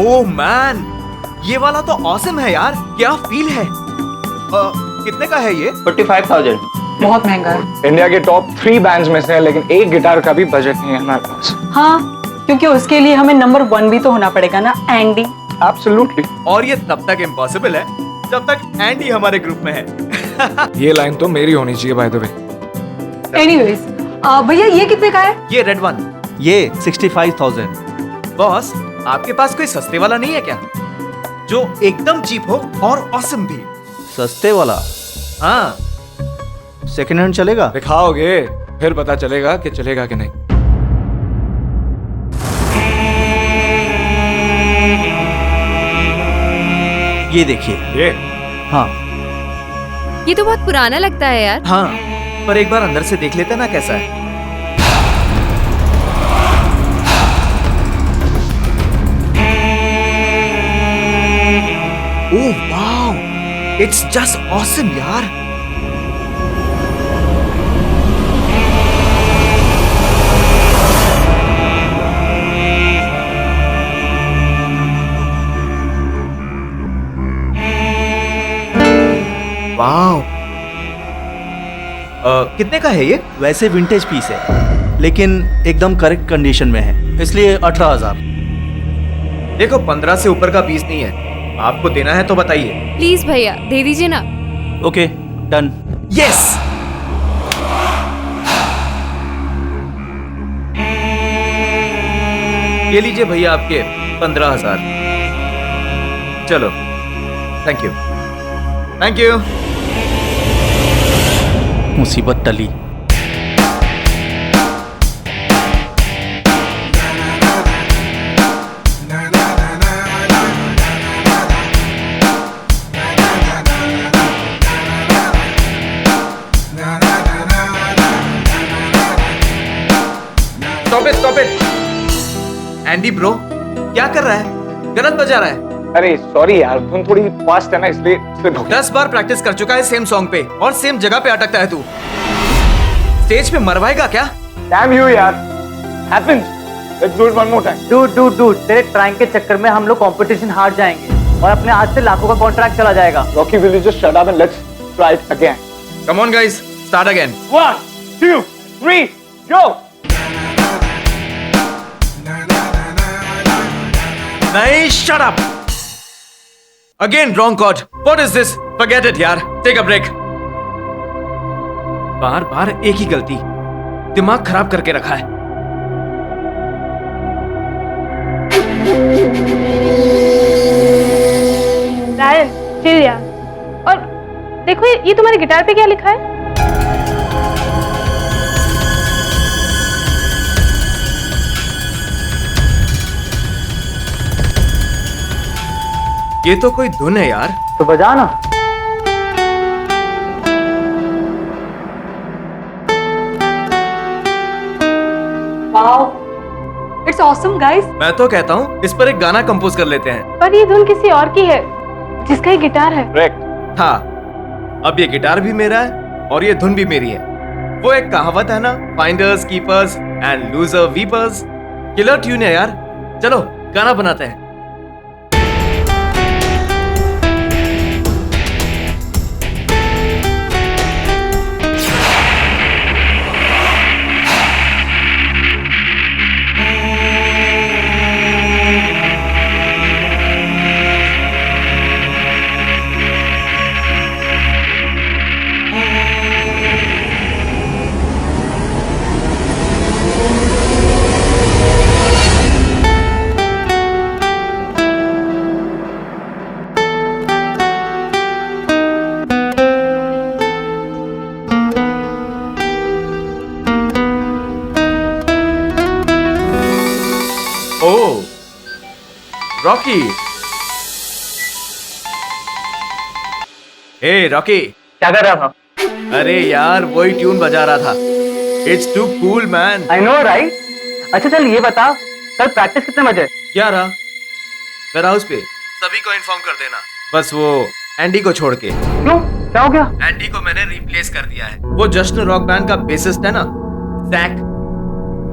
Oh man, ये वाला तो ऑसम है यार, क्या फील है। कितने का है ये? 45,000। बहुत महंगा है। इंडिया के टॉप 3 बैंड्स में से है, लेकिन एक गिटार का भी बजट नहीं है हमारे पास। हाँ, क्योंकि उसके लिए हमें नंबर 1 भी तो होना पड़ेगा ना एंडी। एब्सोल्युटली। और ये तब तक इम्पॉसिबल है जब तक एंडी हमारे ग्रुप में है। ये लाइन तो मेरी होनी चाहिए बाय द वे। एनीवेज, भैया ये कितने का है? ये रेड वन। ये 65,000। बॉस, आपके पास कोई सस्ते वाला नहीं है क्या, जो एकदम चीप हो और ऑसम भी? सस्ते वाला हाँ, सेकंड हैंड चलेगा? दिखाओगे फिर पता चलेगा कि चलेगा कि नहीं। ये देखिए। ये हाँ, ये तो बहुत पुराना लगता है यार। हाँ, पर एक बार अंदर से देख लेते ना कैसा है। Oh wow, it's just awesome यार। वाओ, कितने का है ये? वैसे विंटेज पीस है, लेकिन एकदम करेक्ट कंडीशन में है, इसलिए 18,000। देखो 15 से ऊपर का पीस नहीं है, आपको देना है तो बताइए। प्लीज भैया दे दीजिए ना। Okay, done. यस, ये लीजिए भैया आपके 15,000। चलो, थैंक यू थैंक यू। मुसीबत टली। स्टॉप इट एंडी ब्रो, क्या कर रहा है? गलत बजा रहा है। अरे सॉरी यार, धुन थोड़ी फास्ट है ना, इसलिए स्लिप हो गया। 10 बार प्रैक्टिस कर चुका है सेम सॉन्ग पे और सेम जगह पे अटकता है तू। स्टेज पे मरवाएगा क्या? डैम यू यार, happens. Let's do it one more time. Do तेरे ट्राइंग के चक्कर में हम लोग कंपटीशन हार जाएंगे और अपने हाथ से लाखों का कॉन्ट्रैक्ट चला जाएगा। Rocky, will you just shut up and let's try it again. Come on guys, start again. 1 2 3 go. नहीं, shut up again, wrong chord. What is this? Forget it यार, टेक अ ब्रेक। बार बार एक ही गलती, दिमाग खराब करके रखा है। रायन, चिल यार। और देखो ये तुम्हारे गिटार पे क्या लिखा है? ये तो कोई धुन है यार। तो बजा ना। Wow, it's awesome guys. मैं तो कहता हूँ इस पर एक गाना कंपोज कर लेते हैं। पर ये धुन किसी और की है, जिसका ये गिटार है। करेक्ट। हाँ, अब ये गिटार भी मेरा है और ये धुन भी मेरी है। वो एक कहावत है ना, finders keepers and losers weepers. Killer tune है यार। चलो गाना बनाते हैं। ओह, रॉकी। हे रॉकी, क्या कर रहा था? अरे यार वही ट्यून बजा रहा था। It's too cool man. I know right. अच्छा चल ये बता, कल प्रैक्टिस कितने बजे? 11 वेयर हाउस पे। सभी को इन्फॉर्म कर देना, बस वो एंडी को छोड़ के। क्यों, क्या हो गया? एंडी को मैंने रिप्लेस कर दिया है। वो जश्न रॉक बैंड का बेसिस्ट है ना, जैक।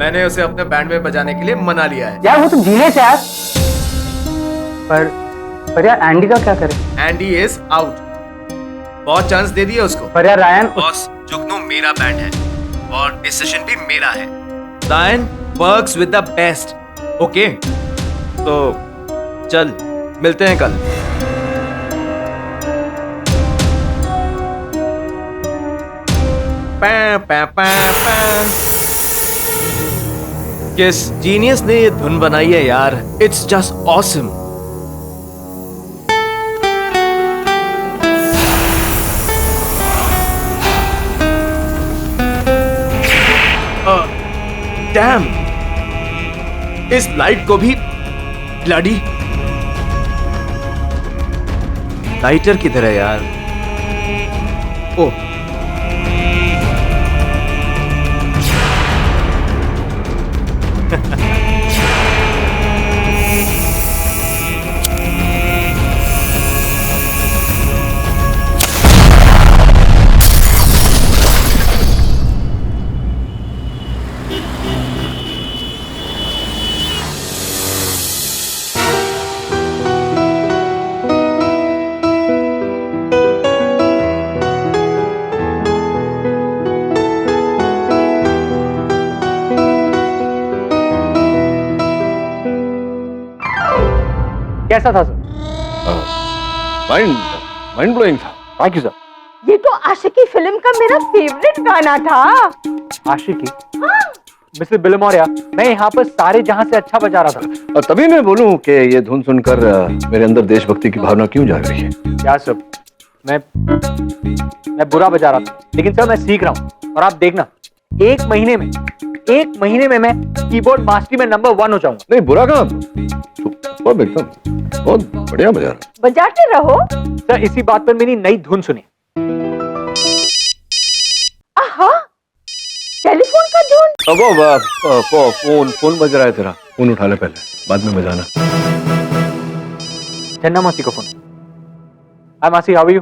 मैंने उसे अपने बैंड में बजाने के लिए मना लिया है। यार वो तो जीनियस है यार। पर यार एंडी का क्या करें? Andy is out. बहुत चांस दे दिया उसको। पर यार रायन, बॉस, जुगनू मेरा बैंड है और डिसीजन भी मेरा है। Ryan works with the best. Okay, तो चल मिलते हैं कल। किस जीनियस ने ये धुन बनाई है यार, इट्स जस्ट ऑसम। डैम, इस लाइट को भी ब्लडी। लाइटर किधर है यार? ओह, कैसा था सर? माइंड ब्लोइंग था। Thank you sir. ये तो आशिकी फिल्म का मेरा फेवरेट गाना था। आशिकी? मिस्टर बिलमोरिया, मैं यहाँ पर सारे जहां से अच्छा बजा रहा था। और तभी मैं बोलूं कि ये धुन सुनकर मेरे अंदर देशभक्ति की भावना क्यों जाग रही है। क्या सर, मैं बुरा बजा रहा था, लेकिन सर मैं सीख रहा हूँ और आप देखना एक महीने में मैं कीबोर्ड मास्टरी में नंबर 1 हो जाऊंगा। नहीं, बुरा कहाँ, सुपर, एकदम बहुत बढ़िया बजा रहा। बजाते रहो। सर इसी बात पर मेरी नई धुन सुनिए। आहा, टेलीफोन का धुन। फोन बज रहा है तेरा। फोन उठा ले पहले, बाद में बजाना। चन्ना मासी को फोन। हाय मासी, हाउ आर यू?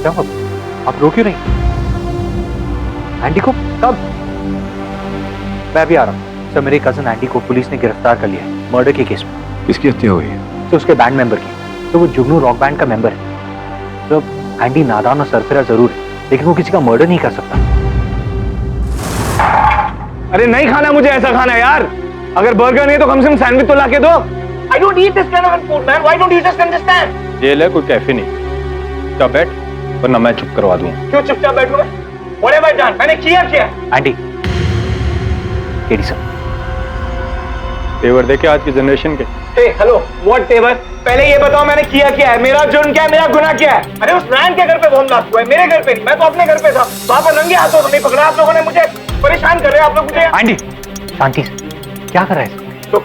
क्या हुआ? आप रो क्यों नहीं? एंडी को कब? मैं भी आ रहा हूँ सर। मेरे कजन एंडी को पुलिस ने गिरफ्तार कर लिया है मर्डर के केस में। किसकी हत्या हुई है? तो उसके बैंड मेंबर की। तो वो जुगनू रॉक बैंड का मेंबर है। तो एंडी नादान और सरफिरा जरूर है, लेकिन वो किसी का मर्डर नहीं कर सकता। अरे नहीं खाना मुझे ऐसा खाना यार। अगर बर्गर नहीं है तो कम से कम सैंडविच तो लाके दो। I don't eat this kind of food, man. Why don't you just understand? Jail है, कोई कैफे नहीं। चुप बैठ, वरना मैं चुप करवा दूंगा। क्यों चुपचाप बैठूंगा? What have I done? मैंने किया क्या? एंडी, केडी सर, तेवर देखे आज की जनरेशन के। Hey, hello, what तेवर? पहले ये बताओ मैंने किया क्या है? मेरा जुर्म क्या है? मेरा गुनाह क्या है? अरे उस रैन के घर पे बम ब्लास्ट हुआ है, मेरे घर पे नहीं। मैं तो अपने घर पे था। वहां पर नंगे हाथों से नहीं पकड़ा आप लोगों ने मुझे। परेशान कर रहे हो आप लोग मुझे। एंडी शांति से, क्या कर रहा है? तो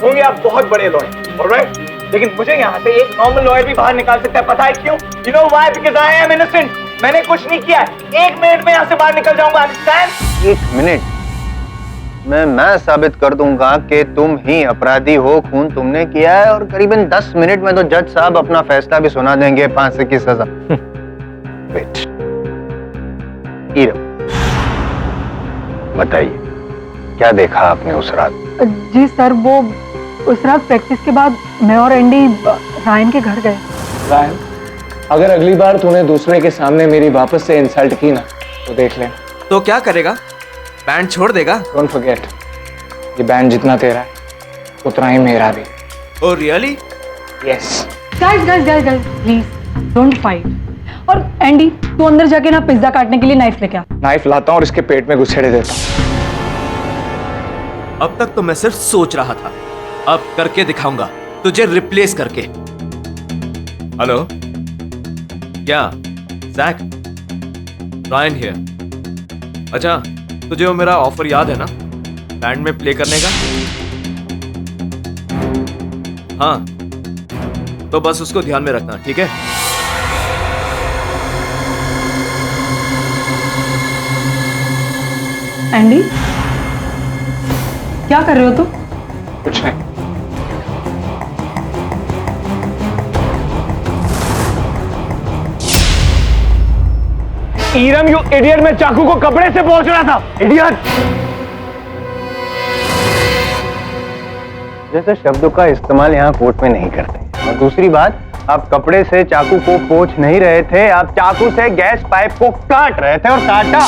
होंगे आप बहुत बड़े लॉयर, ऑलराइट? लेकिन मुझे यहाँ से एक नॉर्मल लॉयर भी बाहर निकाल सकता है। पता है क्यों? You know why? Because I am innocent. मैंने कुछ नहीं किया। 1 मिनट में यहाँ से बाहर निकल जाऊंगा। Understand? 1 मिनट मैं साबित कर दूंगा कि तुम ही अपराधी हो, खून तुमने किया है, और करीबन 10 मिनट में तो जज साहब अपना फैसला भी सुना देंगे, 5 की सजा। वेट, बताइए क्या देखा आपने उस रात? जी सर, वो उस रात प्रैक्टिस के बाद मैं और एंडी रायन के घर गए। रायन, अगर अगली बार तूने दूसरे के सामने मेरी वापस से इंसल्ट की ना तो देख ले। तो क्या करेगा? बैंड छोड़ देगा? डोंट फॉरगेट, ये बैंड जितना तेरा है उतना ही मेरा भी। Oh really? Yes. Guys please don't fight. और एंडी, तू अंदर जाके ना पिज्जा काटने के लिए नाइफ लेके आ। नाइफ लाता हूँ और इसके पेट में घुसेड़े देता हूँ। अब तक तो मैं सिर्फ सोच रहा था, अब करके दिखाऊंगा तुझे, रिप्लेस करके। हेलो, क्या जैक? Ryan here. अच्छा, तुझे वो मेरा ऑफर याद है ना, बैंड में प्ले करने का? हाँ, तो बस उसको ध्यान में रखना, ठीक है? एंडी, क्या कर रहे हो तुम? कुछ नहीं। ईरम, यू इडियट, मैं चाकू को कपड़े से पोंछ रहा था। इडियट। जैसे शब्दों का इस्तेमाल यहाँ कोर्ट में नहीं करते। और दूसरी बात, आप कपड़े से चाकू को पोंछ नहीं रहे थे, आप चाकू से गैस पाइप को काट रहे थे और काटा।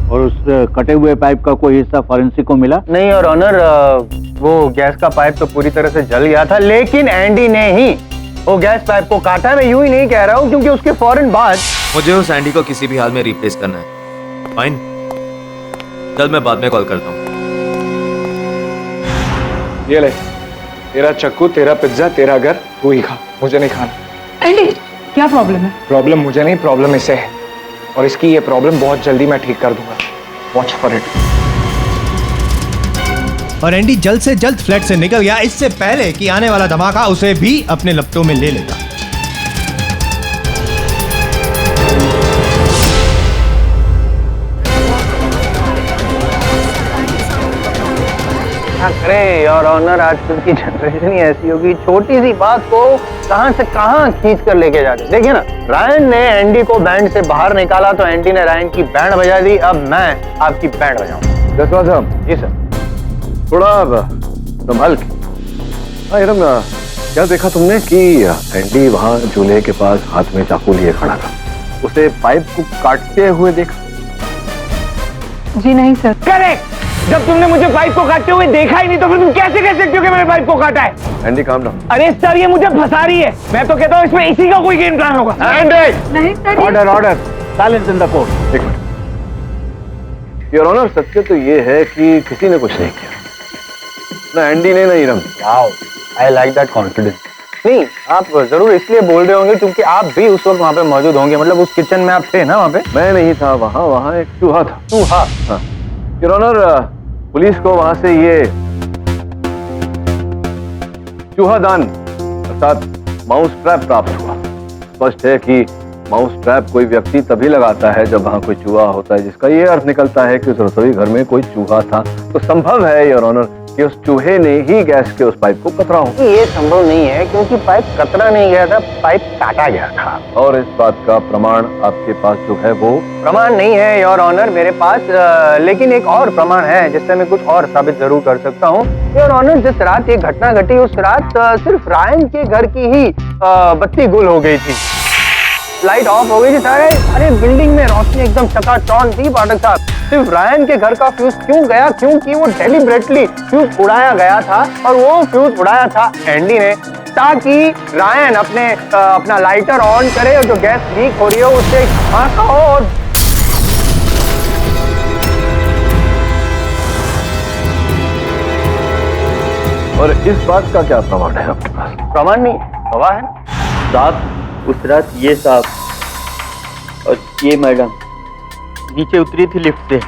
और उस कटे हुए पाइप का कोई हिस्सा फॉरेंसिक को मिला? नहीं और ऑनर, वो गैस का पाइप तो पूरी तरह से जल गया था, लेकिन एंडी ने ही वो गैस पाइप को काटा। मैं यूं ही नहीं कह रहा हूं, क्योंकि उसके फौरन बाद मुझे उस एंडी को किसी भी हाल में रिप्लेस करना है। फाइन, चल मैं बाद में कॉल करता हूँ। ये ले, तेरा चक्कू, तेरा पिज्जा, तेरा घर, तू ही खा, मुझे नहीं खाना। एंडी क्या प्रॉब्लम है? प्रॉब्लम मुझे नहीं, प्रॉब्लम इसे है, और इसकी ये प्रॉब्लम बहुत जल्दी मैं ठीक कर दूंगा। Watch for it. और एंडी जल्द से जल्द फ्लैट से निकल गया, इससे पहले कि आने वाला धमाका उसे भी अपने लपटों में ले लेता। अरे योर ऑनर, आजकल की जनरेशन ही ऐसी होगी, छोटी सी बात को कहां से कहां खींच कर लेके जाते। देखिए ना, रायन ने एंडी को बैंड से बाहर निकाला तो एंडी ने रायन की बैंड बजा दी। अब मैं आपकी बैंड बजाऊंगा। जसवाल साहब, जी सर। थोड़ा संभाल के। हाँ इरम, क्या देखा तुमने कि एंडी वहां चूल्हे के पास हाथ में चाकू लिए खड़ा था, उसे पाइप को काटते हुए देखा? जी नहीं सर। करेक्ट। जब तुमने मुझे पाइप को काटते हुए देखा ही नहीं तो फिर तुम कैसे कह सकते हो कि मैंने पाइप को काटा है? Andy calm down. अरे सर, ये मुझे फंसा रही है। मैं तो कहता हूँ इसमें इसी का कोई गेम प्लान होगा। नहीं sir. Order order, silence in the court. एक मिनट। योर ऑनर, सत्य तो ये है कि किसी ने कुछ नहीं किया, ना एंडी ने ना Iram. Wow, I like that confidence. नहीं, आप जरूर इसलिए बोल रहे होंगे क्योंकि आप भी उस वक्त वहाँ पे मौजूद होंगे, मतलब उस किचन में आप थे ना वहाँ पे? मैं नहीं था वहाँ एक चूहा था। चूहा? हाँ योर ऑनर, पुलिस को वहां से ये चूहादान अर्थात माउस ट्रैप प्राप्त हुआ। स्पष्ट है कि माउस ट्रैप कोई व्यक्ति तभी लगाता है जब वहां कोई चूहा होता है, जिसका ये अर्थ निकलता है कि उस रसोई घर में कोई चूहा था। तो संभव है योर ऑनर कि उस चूहे ने ही गैस के उस पाइप को कतरा हो। ये संभव नहीं है, क्योंकि पाइप कतरा नहीं गया था, पाइप काटा गया था। और इस बात का प्रमाण आपके पास जो है वो? प्रमाण नहीं है योर ऑनर मेरे पास, लेकिन एक और प्रमाण है जिससे मैं कुछ और साबित जरूर कर सकता हूँ। योर ऑनर, जिस रात ये घटना घटी उस रात सिर्फ रायन के घर की ही बत्ती गुल हो गई थी, लाइट ऑफ हो गई थी। सारे बिल्डिंग में रोशनी एकदम चकाचौंध थी। पाठक साहब, सिर्फ रायन के घर का फ्यूज क्यों गया? क्योंकि वो डेलिबरेटली फ्यूज उड़ाया गया था, और वो फ्यूज उड़ाया था एंडी ने, ताकि रायन अपना लाइटर ऑन करे और जो गैस लीक हो रही है उससे धमाका हो। और इस बात का क्या प्रमाण है आपके पास? प्रमाण नहीं, गवाह है। साहब, उस रात ये साहब और ये मैडम नीचे उतरी थी लिफ्ट से,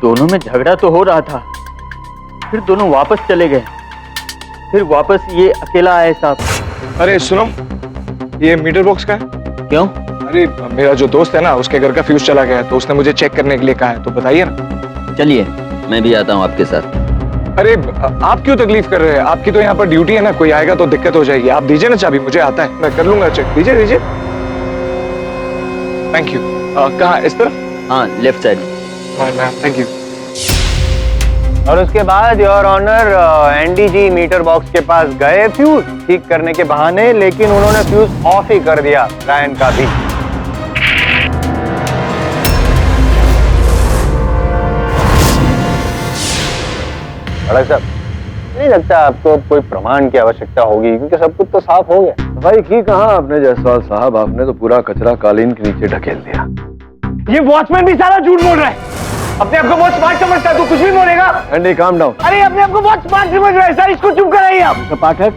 दोनों में झगड़ा तो हो रहा था, फिर दोनों वापस चले गए, फिर वापस ये अकेला आए साहब। अरे सुनो, ये मीटर बॉक्स का है? क्यों? अरे मेरा जो दोस्त है ना, उसके घर का फ्यूज चला गया है, तो उसने मुझे चेक करने के लिए कहा है, तो बताइए ना। चलिए मैं भी आता हूँ आपके साथ। अरे आप क्यों तकलीफ कर रहे हैं? आपकी तो यहाँ पर ड्यूटी है ना, कोई आएगा तो दिक्कत हो जाएगी। आप दीजिए ना चाबी, मुझे आता है, मैं कर लूंगा चेक। दीजिए। Thank you. कहाँ, इस तरफ? हाँ, लेफ्ट साइड। Thank you. और उसके बाद your honour Andy ji meter box के पास गए फ्यूज ठीक करने के बहाने, लेकिन उन्होंने फ्यूज ऑफ ही कर दिया, रायन का भी। बड़ा साहब, नहीं लगता आपको कोई प्रमाण की आवश्यकता होगी, क्योंकि सब कुछ तो साफ हो गया। भाई की कहा आपने जायसवाल साहब, आपने तो पूरा कचरा कालीन के नीचे ढकेल दिया। ये वॉचमैन भी सारा झूठ बोल रहा है। अपने आप को बहुत स्मार्ट समझता है, तो कुछ भी बोलेगा। Andy calm down. अरे अपने आप को बहुत स्मार्ट समझ रहा है सर, इसको चुप कराइए आप। तो पाठक,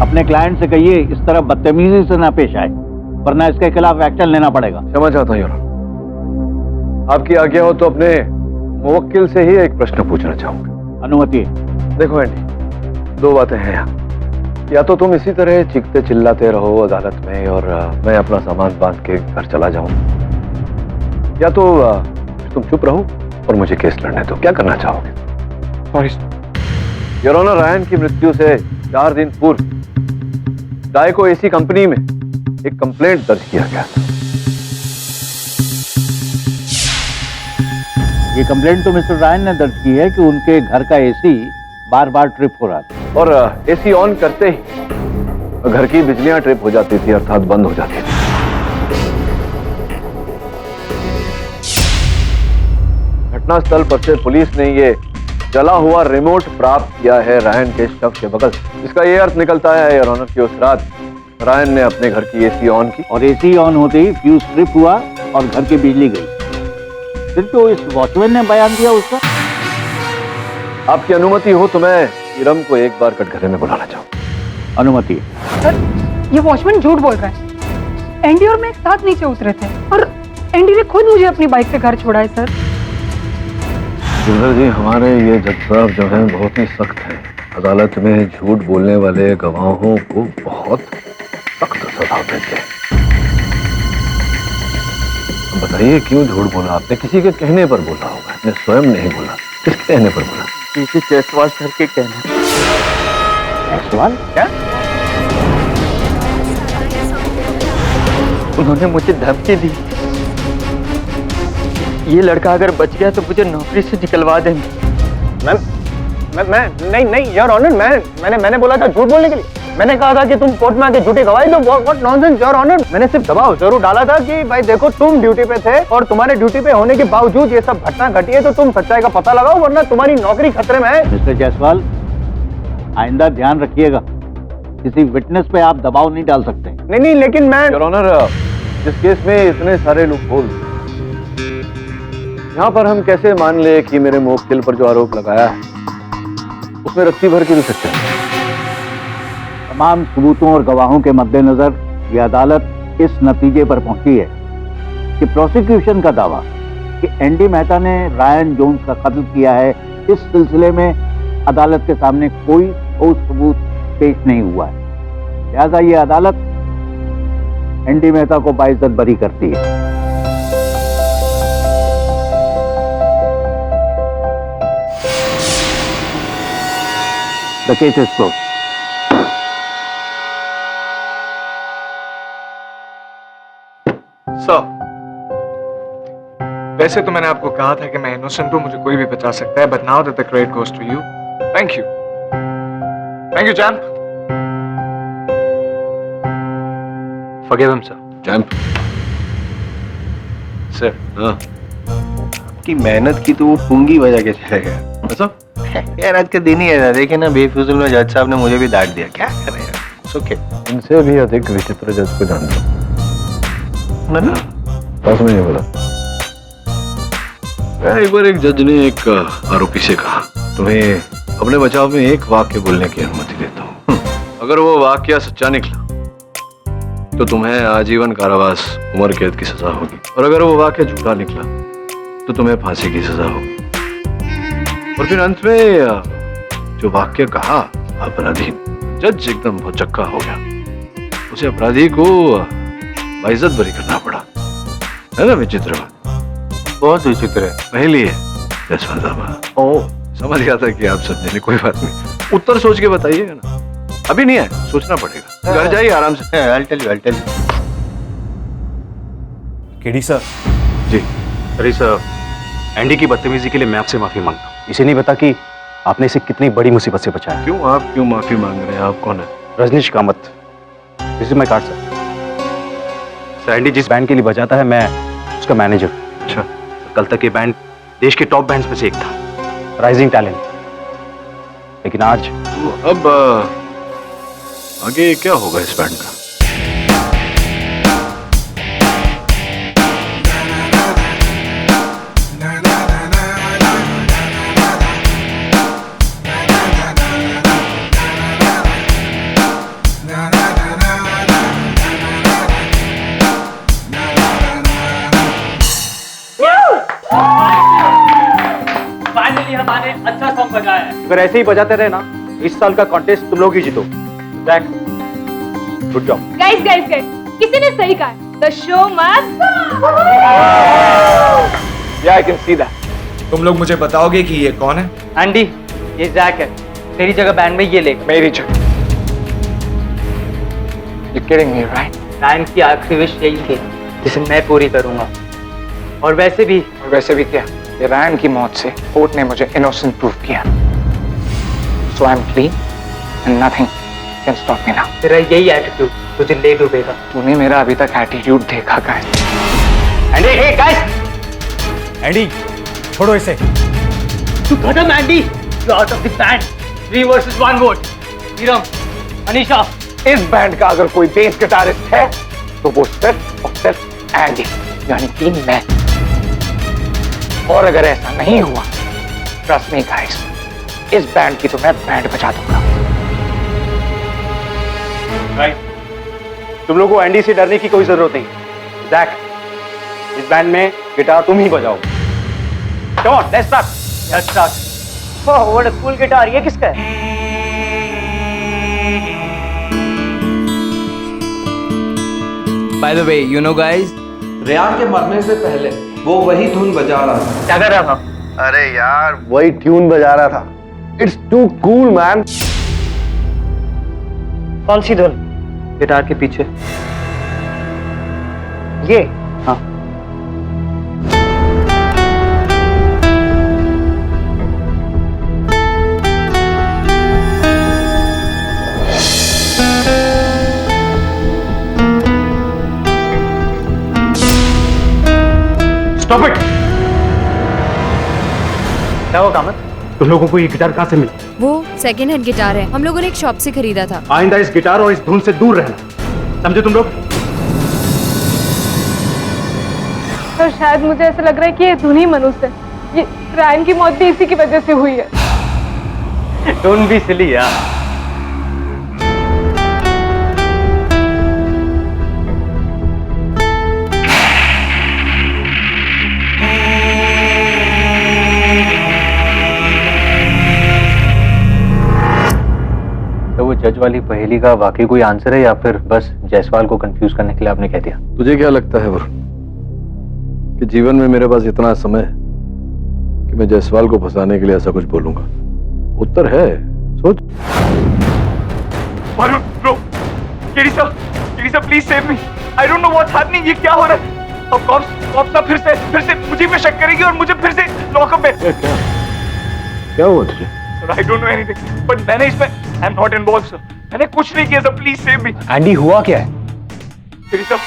अपने क्लाइंट से कहिए इस तरह बदतमीजी से ना पेश आए, वरना इसके खिलाफ एक्शन लेना पड़ेगा। क्षमा चाहता हूँ योर, आपकी आज्ञा हो तो अपने मुवक्किल से ही एक प्रश्न पूछना चाहूंगा। अनुमति। देखो एंडी, दो बातें हैं यहाँ। या तो तुम इसी तरह चीखते चिल्लाते रहो अदालत में और मैं अपना सामान बांध के घर चला जाऊं, या तो तुम चुप रहो और मुझे केस लड़ने दो। क्या करना चाहोगे? सॉरी योर ऑनर, रायन की मृत्यु से 4 दिन पूर्व डायको एसी कंपनी में एक कंप्लेंट दर्ज किया गया था। ये कंप्लेंट तो मिस्टर रायन ने दर्ज की है कि उनके घर का एसी बार बार ट्रिप हो रहा था और एसी ऑन करते ही घर की बिजलियां ट्रिप हो जाती थी, अर्थात बंद हो जाती थी। घटनास्थल पर से पुलिस ने ये जला हुआ रिमोट प्राप्त किया है रायन के शव के बगल। इसका ये अर्थ निकलता है योर ऑनर कि उस रात रायन ने अपने घर की एसी ऑन की और एसी ऑन होते ही फ्यूज ट्रिप हुआ और घर की बिजली गई। फिर तो इस वॉचमैन ने बयान दिया उसका। आपकी अनुमति हो तो मैं इरम को एक बार कटघरे में बुलाना चाहूँ। अनुमति। सर, ये वॉचमैन झूठ बोल रहा है। एंडी और मैं एक साथ नीचे उतरे थे और एंडी ने खुद मुझे अपनी बाइक से घर छोड़ा है सर। जिंदर जी, हमारे ये जज साहब जो हैं बहुत ही सख्त हैं। अदालत में झूठ बोलने वाले गवाहों को बहुत सख्त सजा देते हैं। बताइए क्यों झूठ बोला आपने? किसी के कहने पर बोला होगा, आपने स्वयं नहीं बोला। किसके कहने पर बोला? किसी जायसवाल सर के कहने। जायसवाल? क्या? उन्होंने मुझे धमकी दी, ये लड़का अगर बच गया तो मुझे नौकरी से निकलवा देंगे। मैं नहीं योर ऑनर, मैंने बोला था झूठ बोलने के लिए। मैंने कहा था कि तुम कोर्ट में आके झूठी गवाही दो। What nonsense your honour. मैंने सिर्फ दबाव जरूर डाला था कि भाई देखो तुम ड्यूटी पे थे और तुम्हारे ड्यूटी पे होने के बावजूद ये सब घटना घटी है तो तुम सच्चाई का पता लगाओ, वरना तुम्हारी नौकरी खतरे में है। मिस्टर जायसवाल, आइंदा ध्यान रखिएगा, किसी विटनेस पे आप दबाव नहीं डाल सकते। नहीं लेकिन मैं योर ऑनर, जिस केस में इतने सारे लोग बोल, यहाँ पर हम कैसे मान ले कि मेरे मुवक्किल पर जो आरोप लगाया है उसमें रत्ती भर की भी सच्चाई है? तमाम सबूतों और गवाहों के मद्देनजर ये अदालत इस नतीजे पर पहुंची है कि प्रोसिक्यूशन का दावा कि एंडी मेहता ने रायन जोन्स का कत्ल किया है, इस सिलसिले में अदालत के सामने कोई ठोस सबूत पेश नहीं हुआ है। लिहाजा ये अदालत एंडी मेहता को बाइज्जत बरी करती है। The case is closed. Sir, वैसे तो मैंने आपको कहा था कि मैं इनोसेंट हूं, मुझे कोई भी बचा सकता है, but now that the credit goes to you, thank you champ. Forgive him, sir. Champ sir, हाँ की मेहनत की तो वो पूंगी बजा के चले गए। ऐसा? यार आज का दिन ही है, देखिए ना बेफिजुल में जज साहब ने मुझे भी डांट दिया। क्या करें यार, ओके। इनसे भी अधिक विचित्र जज को जानता हूँ। पास में नहीं बोला। एक बार एक जज ने एक आरोपी से कहा, तुम्हें अपने बचाव में एक वाक्य बोलने की अनुमति देता हूँ। अगर वो वाक्य सच्चा निकला तो तुम्हें आजीवन कारावास उम्र कैद की सजा होगी, और अगर वो वाक्य झूठा निकला तो तुम्हें फांसी की सजा होगी। और फिर अंत में जो वाक्य कहा अपराधी, जज एकदम भौचक्का हो गया। उसे अपराधी को बाइज्जत बरी करना पड़ा। है ना विचित्र बात? बहुत विचित्र है। पहली है जायसवाल साहब। ओ, समझ गया था कि आप समझेंगे, कोई बात नहीं। उत्तर सोच के बताइएगा ना, अभी नहीं है, सोचना पड़ेगा। घर जाइए आराम से। I'll tell you. KD sir. जी अरे सर, एंडी की बदतमीजी के लिए मैं आपसे माफी मांगता हूँ। इसे नहीं पता कि आपने इसे कितनी बड़ी मुसीबत से बचाया। क्यों, आप क्यों माफी मांग रहे हैं? आप कौन है? Rajneesh Kamath. This is my card sir. Sir, Andy जिस बैंड के लिए बजाता है, मैं उसका मैनेजर। अच्छा। कल तक ये बैंड देश के टॉप बैंड्स में से एक था, राइजिंग टैलेंट। लेकिन आज तो अब आगे क्या होगा इस बैंड का? अच्छा सॉन्ग बजाया है। अगर ऐसे ही बजाते रहे ना, इस साल का कॉन्टेस्ट तुम लोग ही जीतो। Jack, good job. गाइस, किसी ने सही कहा, the show must. Yeah, I can see that. तुम लोग मुझे बताओगे कि ये कौन है? एंडी, ये जैक है। तेरी जगह बैंड में ये लेगा। मेरी जगह। You're kidding me, right? Band की आखिरी विश यही थी जिसे मैं पूरी करूंगा। और वैसे भी क्या? रायन की मौत से कोर्ट ने मुझे इनोसेंट प्रूव किया। So I am clean and nothing can stop me now. तेरा यही एटीट्यूड तुझे ले डूबेगा। तूने मेरा अभी तक एटीट्यूड देखा guys. Andy, hey guys, Andy छोड़ो इसे। तू खत्म Andy, you out of the band. 3 versus 1 vote. Hiram, Anisha, इस बैंड का अगर कोई बेस गिटारिस्ट है तो वो सिर्फ और सिर्फ एंडी, यानी कि मैं। और अगर ऐसा नहीं हुआ, ट्रस्ट मी गाइस, इस बैंड की तो मैं बैंड बजा दूंगा। तुम लोगों को एंडी से डरने की कोई जरूरत नहीं। जैक, इस बैंड में गिटार तुम ही बजाओ। Come on, let's start. Let's start. Oh, what a cool guitar. ये किसका है? By the way, you know guys, Ryan के मरने से पहले वो वही धुन बजा रहा था। क्या कर रहा था? अरे यार वही ट्यून बजा रहा था। It's too cool man. कौन सी धुन? गिटार के पीछे। ये? हाँ। Stop it. क्या हुआ कामत? तुम लोगों को ये गिटार कहाँ से मिली? वो सेकेंड हैंड गिटार है, हम लोगों ने एक शॉप से खरीदा था। आइंदा इस गिटार और इस धुन से दूर रहना, समझे तुम लोग? पर शायद मुझे ऐसा लग रहा है कि ये धुन ही मनुष्य है। ये रायन की मौत भी इसी की वजह से हुई है। Don't be silly यार। तो वो जज वाली पहेली का वाकई कोई आंसर है या फिर बस जायसवाल को कंफ्यूज करने के लिए आपने कह दिया? तुझे क्या लगता है वरुण कि जीवन में मेरे पास इतना समय है कि मैं जायसवाल को फंसाने के लिए ऐसा कुछ बोलूंगा? उत्तर है, सोच। Varun, bro, KD sir, please save me. I don't know what's happening. ये क्या हो रहा है? अब कॉप्स ना फिर से मुझे पे शक करेगी और मुझे फिर से लॉकअप में। क्या हुआ तुझे? Sir, I don't know anything, but मैंने इसमें I am not involve sir. मैंने कुछ नहीं किया sir, please save me. Andy, हुआ क्या है? KD sir,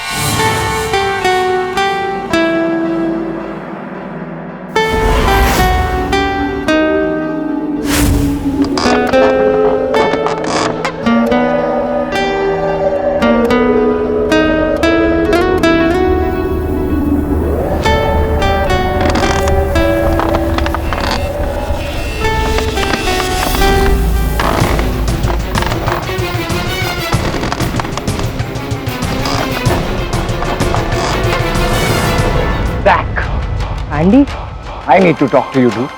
Andy, I need to talk to you, dude.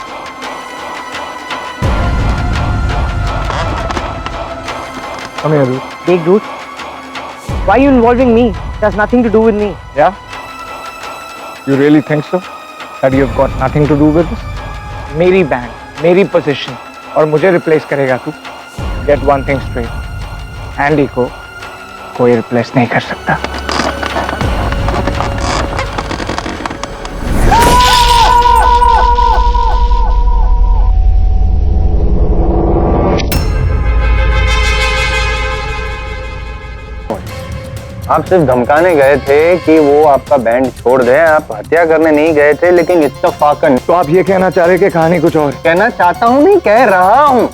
Come here, dude. big dude. Why are you involving me? It has nothing to do with me. Yeah? You really think so? That you've got nothing to do with this? मेरी band, मेरी position और मुझे replace करेगा तू? Get one thing straight. Andy को कोई replace नहीं कर सकता। आप सिर्फ धमकाने गए थे कि वो आपका बैंड छोड़ दे, आप हत्या करने नहीं गए थे। लेकिन इत्तफाकन तो आप ये कहना चाह रहे कि कहानी कुछ और? कहना चाहता हूँ नहीं, कह रहा हूँ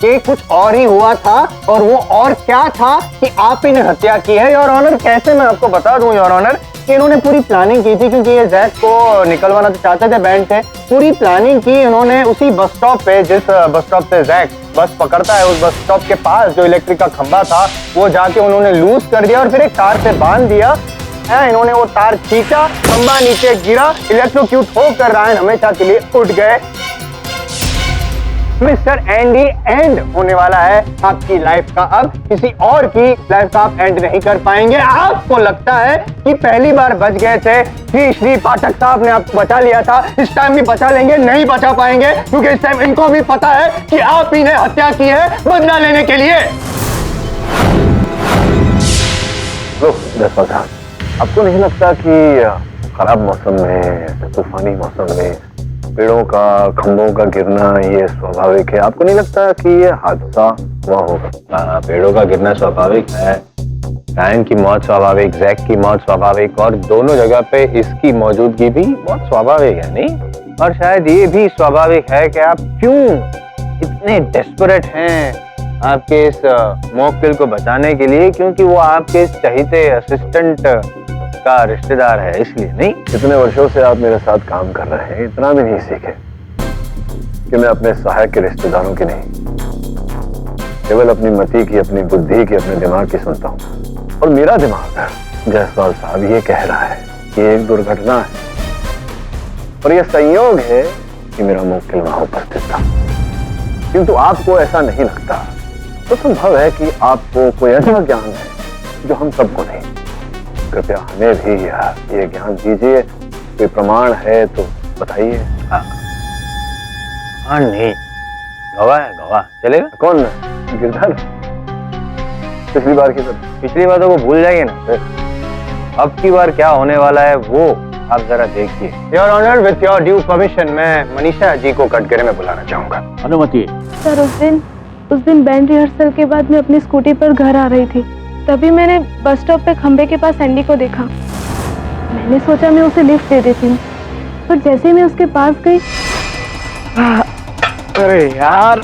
कि कुछ और ही हुआ था। और वो और क्या था कि आप ही ने हत्या की है योर ऑनर। कैसे, मैं आपको बता दूं योर ऑनर कि इन्होंने पूरी प्लानिंग की थी, क्योंकि ये जैक को निकलवाना तो चाहते थे बैंड से। पूरी प्लानिंग की इन्होंने उसी बस स्टॉप पे, जिस बस स्टॉप से जैक बस पकड़ता है, उस बस स्टॉप के पास जो इलेक्ट्रिक का खंभा था वो जाके उन्होंने लूज कर दिया और फिर एक तार से बांध दिया है। इन्होंने वो तार खींचा, खंभा नीचे गिरा, इलेक्ट्रोक्यूट होकर रायन हमेशा के लिए उठ गए। मिस्टर एंडी एंड होने वाला है आपकी लाइफ का। अब किसी और की लाइफ का आप एंड नहीं कर पाएंगे। आपको लगता है कि पहली बार बच गए थे, श्री पाठक साहब ने आपको बचा लिया था, इस टाइम भी बचा लेंगे? नहीं बचा पाएंगे, क्योंकि इस टाइम इनको भी पता है कि आप ही ने हत्या की है बदला लेने के लिए। आपको नहीं लगता कि खराब मौसम में, तूफानी मौसम में पेड़ों का, खंभों का गिरना ये स्वाभाविक है। आपको नहीं लगता कि ये हादसा हुआ होगा? पेड़ों का गिरना स्वाभाविक है, रायन की मौत स्वाभाविक, जैक की मौत स्वाभाविक, और दोनों जगह पे इसकी मौजूदगी भी बहुत स्वाभाविक है, नहीं? और शायद ये भी स्वाभाविक है कि आप क्यों इतने डेस्परेट हैं आपके इस मॉकटेल को बचाने के लिए, क्योंकि वो आपके इस चहीते असिस्टेंट का रिश्तेदार है, इसलिए। नहीं, इतने वर्षों से आप मेरे साथ काम कर रहे हैं, इतना भी नहीं सीखे कि मैं अपने सहायक के रिश्तेदारों की नहीं, केवल अपनी मति की, अपनी बुद्धि की, अपने दिमाग की सुनता हूँ। और मेरा दिमाग, जायसवाल साहब, ये कह रहा है कि एक दुर्घटना है और ये संयोग है कि मेरा मुवक्किल वहां उपस्थित था। किंतु आपको ऐसा नहीं लगता तो संभव है कि आपको कोई ऐसा ज्ञान है जो हम सबको नहीं। कृपया हमें भी ये ज्ञान दीजिए, कोई प्रमाण है तो बताइए। हाँ नहीं, गवाह है, गवाह चलेगा। कौन? गिरधर? पिछली बार की तरह? पिछली बातों को भूल जाइए ना फिर। अब की बार क्या होने वाला है वो आप जरा देखिए। Your honour, with your due permission, मैं मनीषा जी को कटघरे में बुलाना चाहूंगा। अनुमति। सर, उस दिन बैंड रिहर्सल के बाद मैं अपनी स्कूटी पर घर आ रही थी, तभी मैंने बस स्टॉप पे खंबे के पास एंडी को देखा। मैंने सोचा मैं उसे लिफ्ट दे देती हूँ, पर जैसे ही मैं उसके पास गई, अरे यार,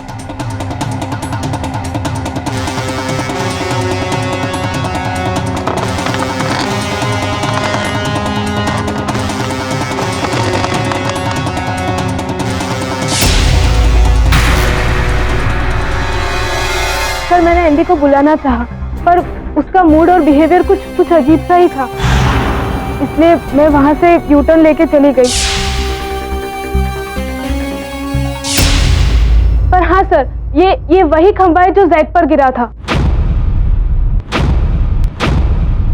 सर मैंने एंडी को बुलाना चाहा, पर उसका मूड और बिहेवियर कुछ अजीब सा ही था, इसलिए मैं वहां से यू टर्न लेके चली गई। पर हाँ सर, ये वही खंबा है जो जैक पर गिरा था।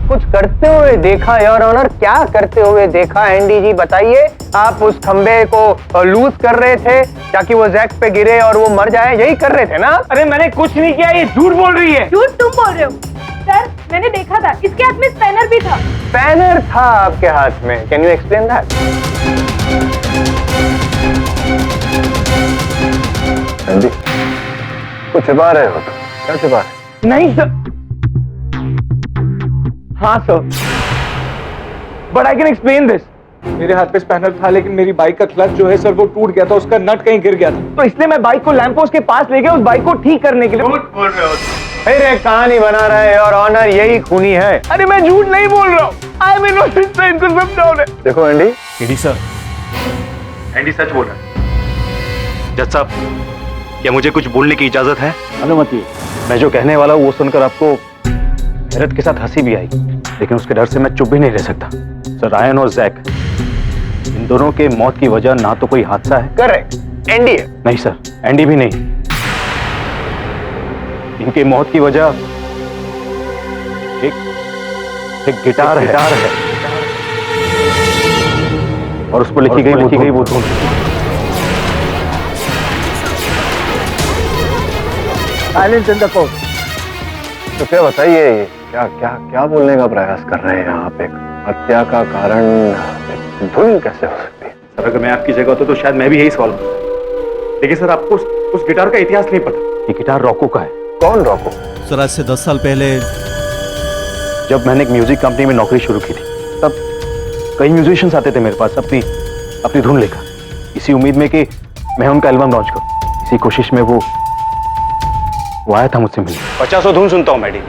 कुछ करते हुए देखा योर ऑनर? क्या करते हुए देखा एंडी जी, बताइए। आप उस खंबे को लूज कर रहे थे ताकि वो जैक पे गिरे और वो मर जाए, यही कर रहे थे ना? अरे मैंने कुछ नहीं किया, ये झूठ बोल रही है। झूठ तुम बोल रहे हो सर, मैंने देखा था, इसके हाथ में स्पैनर भी था। स्पैनर था आपके हाथ में? Can you explain that? Andy, कुछ छिपा रहे हो? क्या छिपा रहे? नहीं सर। हाँ sir, but I can explain this. मेरे हाथ पे स्पैनर था, लेकिन मेरी बाइक का क्लच जो है सर वो टूट गया था, उसका नट कहीं गिर गया था, तो इसलिए मैं बाइक को लैंप पोस्ट के पास ले गया उस बाइक को ठीक करने के लिए। झूठ बोल रहे हो? फिर कहानी बना रहे हैं योर ऑनर, यही खूनी है। अरे मैं झूठ नहीं बोल रहा हूँ, आई एम इनोसेंट सर, इनको समझाओ ना। देखो एंडी। एंडी सर, एंडी सच बोल रहा है। जज साहब, क्या मुझे कुछ बोलने की इजाजत है? अनुमति। मैं जो कहने वाला हूँ वो सुनकर आपको हैरत के साथ हंसी भी आई, लेकिन उसके डर से मैं चुप भी नहीं रह सकता। सर, रायन और जैक, इन दोनों के मौत की वजह ना तो कोई हादसा है। करेक्ट, एंडी है। नहीं सर, एंडी भी नहीं। इनके मौत की वजह एक गिटार है और उस पर लिखी गई वो धुन। Silence in the court. तो क्या बताइए, ये क्या क्या क्या बोलने का प्रयास कर रहे हैं आप? एक हत्या का कारण धुन कैसे हो सकती है? सर, अगर मैं आपकी जगह होता तो शायद मैं भी यही सवाल करता, लेकिन सर आपको उस गिटार का इतिहास नहीं पता। ये गिटार रॉको का है। कौन रॉको? सर, आज से 10 साल पहले जब मैंने एक म्यूजिक कंपनी में नौकरी शुरू की थी, तब कई म्यूजिशियंस आते थे मेरे पास अपनी धुन लेकर, इसी उम्मीद में कि मैं उनका एल्बम लॉन्च करूं। इसी कोशिश में वो आया था मुझसे मिलने। 50 धुन सुनता हूं मैडी,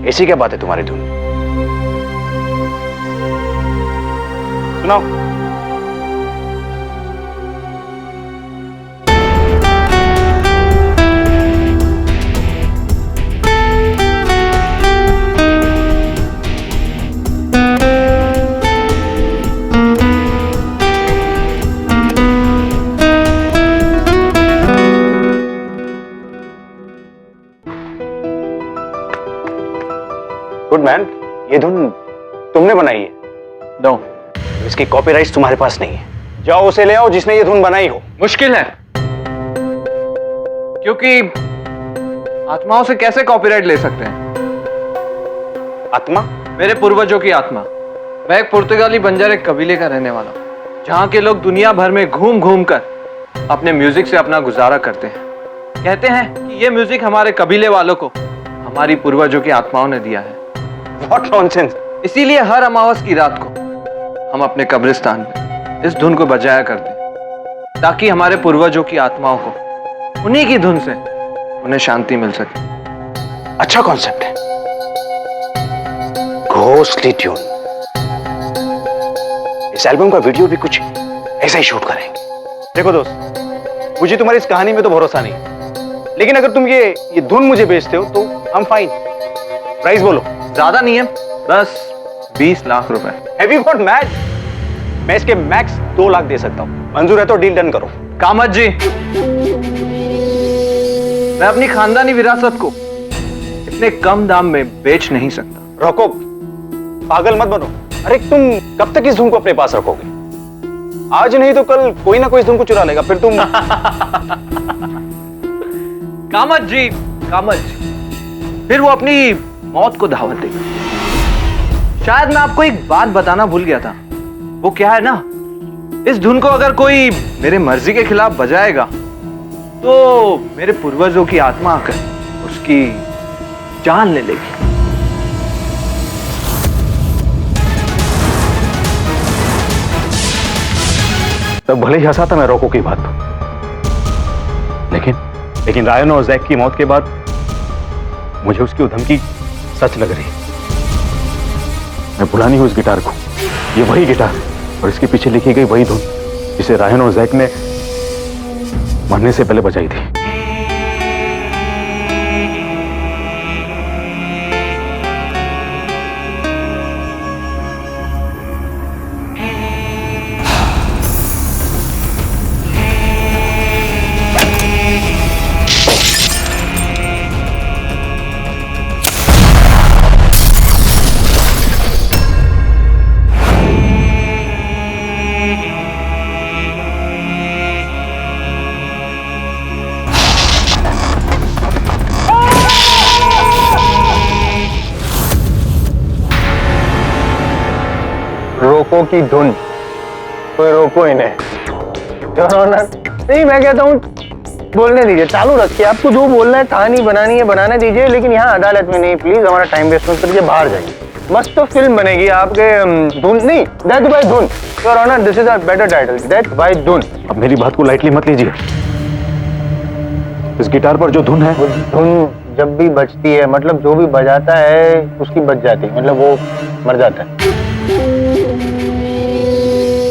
ऐसी क्या बात है तुम्हारी धुन? सुनाओ। गुड मैन, ये धुन तुमने बनाई है? नो, इसकी कॉपीराइट्स तुम्हारे पास नहीं है। जाओ उसे ले आओ जिसने ये धुन बनाई हो। मुश्किल है, क्योंकि आत्माओं से कैसे कॉपीराइट ले सकते हैं? आत्मा? मेरे पूर्वजों की आत्मा। मैं एक पुर्तगाली बंजारे कबीले का रहने वाला हूं। जहां के लोग दुनिया भर में घूम घूम कर अपने म्यूजिक से अपना गुजारा करते हैं। कहते हैं कि ये म्यूजिक हमारे कबीले वालों को हमारी पूर्वजों की आत्माओं ने दिया है। What nonsense! इसीलिए हर अमावस की रात को हम अपने कब्रिस्तान में इस धुन को बजाया करते हैं, ताकि हमारे पूर्वजों की आत्माओं को उन्हीं की धुन से उन्हें शांति मिल सके। अच्छा कॉन्सेप्ट है। Ghostly tune. इस एल्बम का वीडियो भी कुछ ऐसा ही शूट करेंगे। देखो दोस्त, मुझे तुम्हारी इस कहानी में तो भरोसा नहीं, लेकिन अगर तुम ये धुन मुझे बेचते हो तो I'm fine। प्राइस बोलो। ज्यादा नहीं है, बस 20 लाख रुपए। Have you got mad? मैं इसके मैक्स 2 लाख दे सकता हूँ। मंजूर है तो डील डन करो। कामत जी, मैं अपनी खानदानी विरासत को इतने कम दाम में बेच नहीं सकता। रोको, पागल मत बनो। अरे तुम कब तक इस धुन को अपने पास रखोगे? आज नहीं तो कल कोई ना कोई इस धुन को चुरा लेगा, फिर तुम कामत जी, फिर वो अपनी मौत को दावत देगा। शायद मैं आपको एक बात बताना भूल गया था। वो क्या है ना, इस धुन को अगर कोई मेरे मर्जी के खिलाफ बजाएगा तो मेरे पूर्वजों की आत्मा आकर उसकी जान ले लेगी। तब भले ही हंसा था मैं रोको की बात, लेकिन रायन और जैक की मौत के बाद मुझे उसकी धमकी सच लग रही। मैं भुला नहीं हूं उस गिटार को। ये वही गिटार और इसके पीछे लिखी गई वही धुन जिसे रायन और जैक ने मरने से पहले बजाई थी। रोको की धुन, कोई रोको इन्हें। नहीं, मैं कहता हूँ बोलने दीजिए, चालू रखिए। आपको जो बोलना है, कहानी बनानी है बनाने दीजिए, लेकिन यहाँ अदालत में नहीं। प्लीज हमारा टाइम वेस्ट मत करिए, बाहर जाइए। मस्त तो फिल्म बनेगी आपके धुन नहीं, डेथ बाय धुन। Your honour, this is a better title, death by धुन। अब मेरी बात को लाइटली मत लीजिए। इस गिटार पर जो धुन है, वो धुन जब भी बजती है, मतलब जो भी बजाता है उसकी बच जाती है, मतलब वो मर जाता है।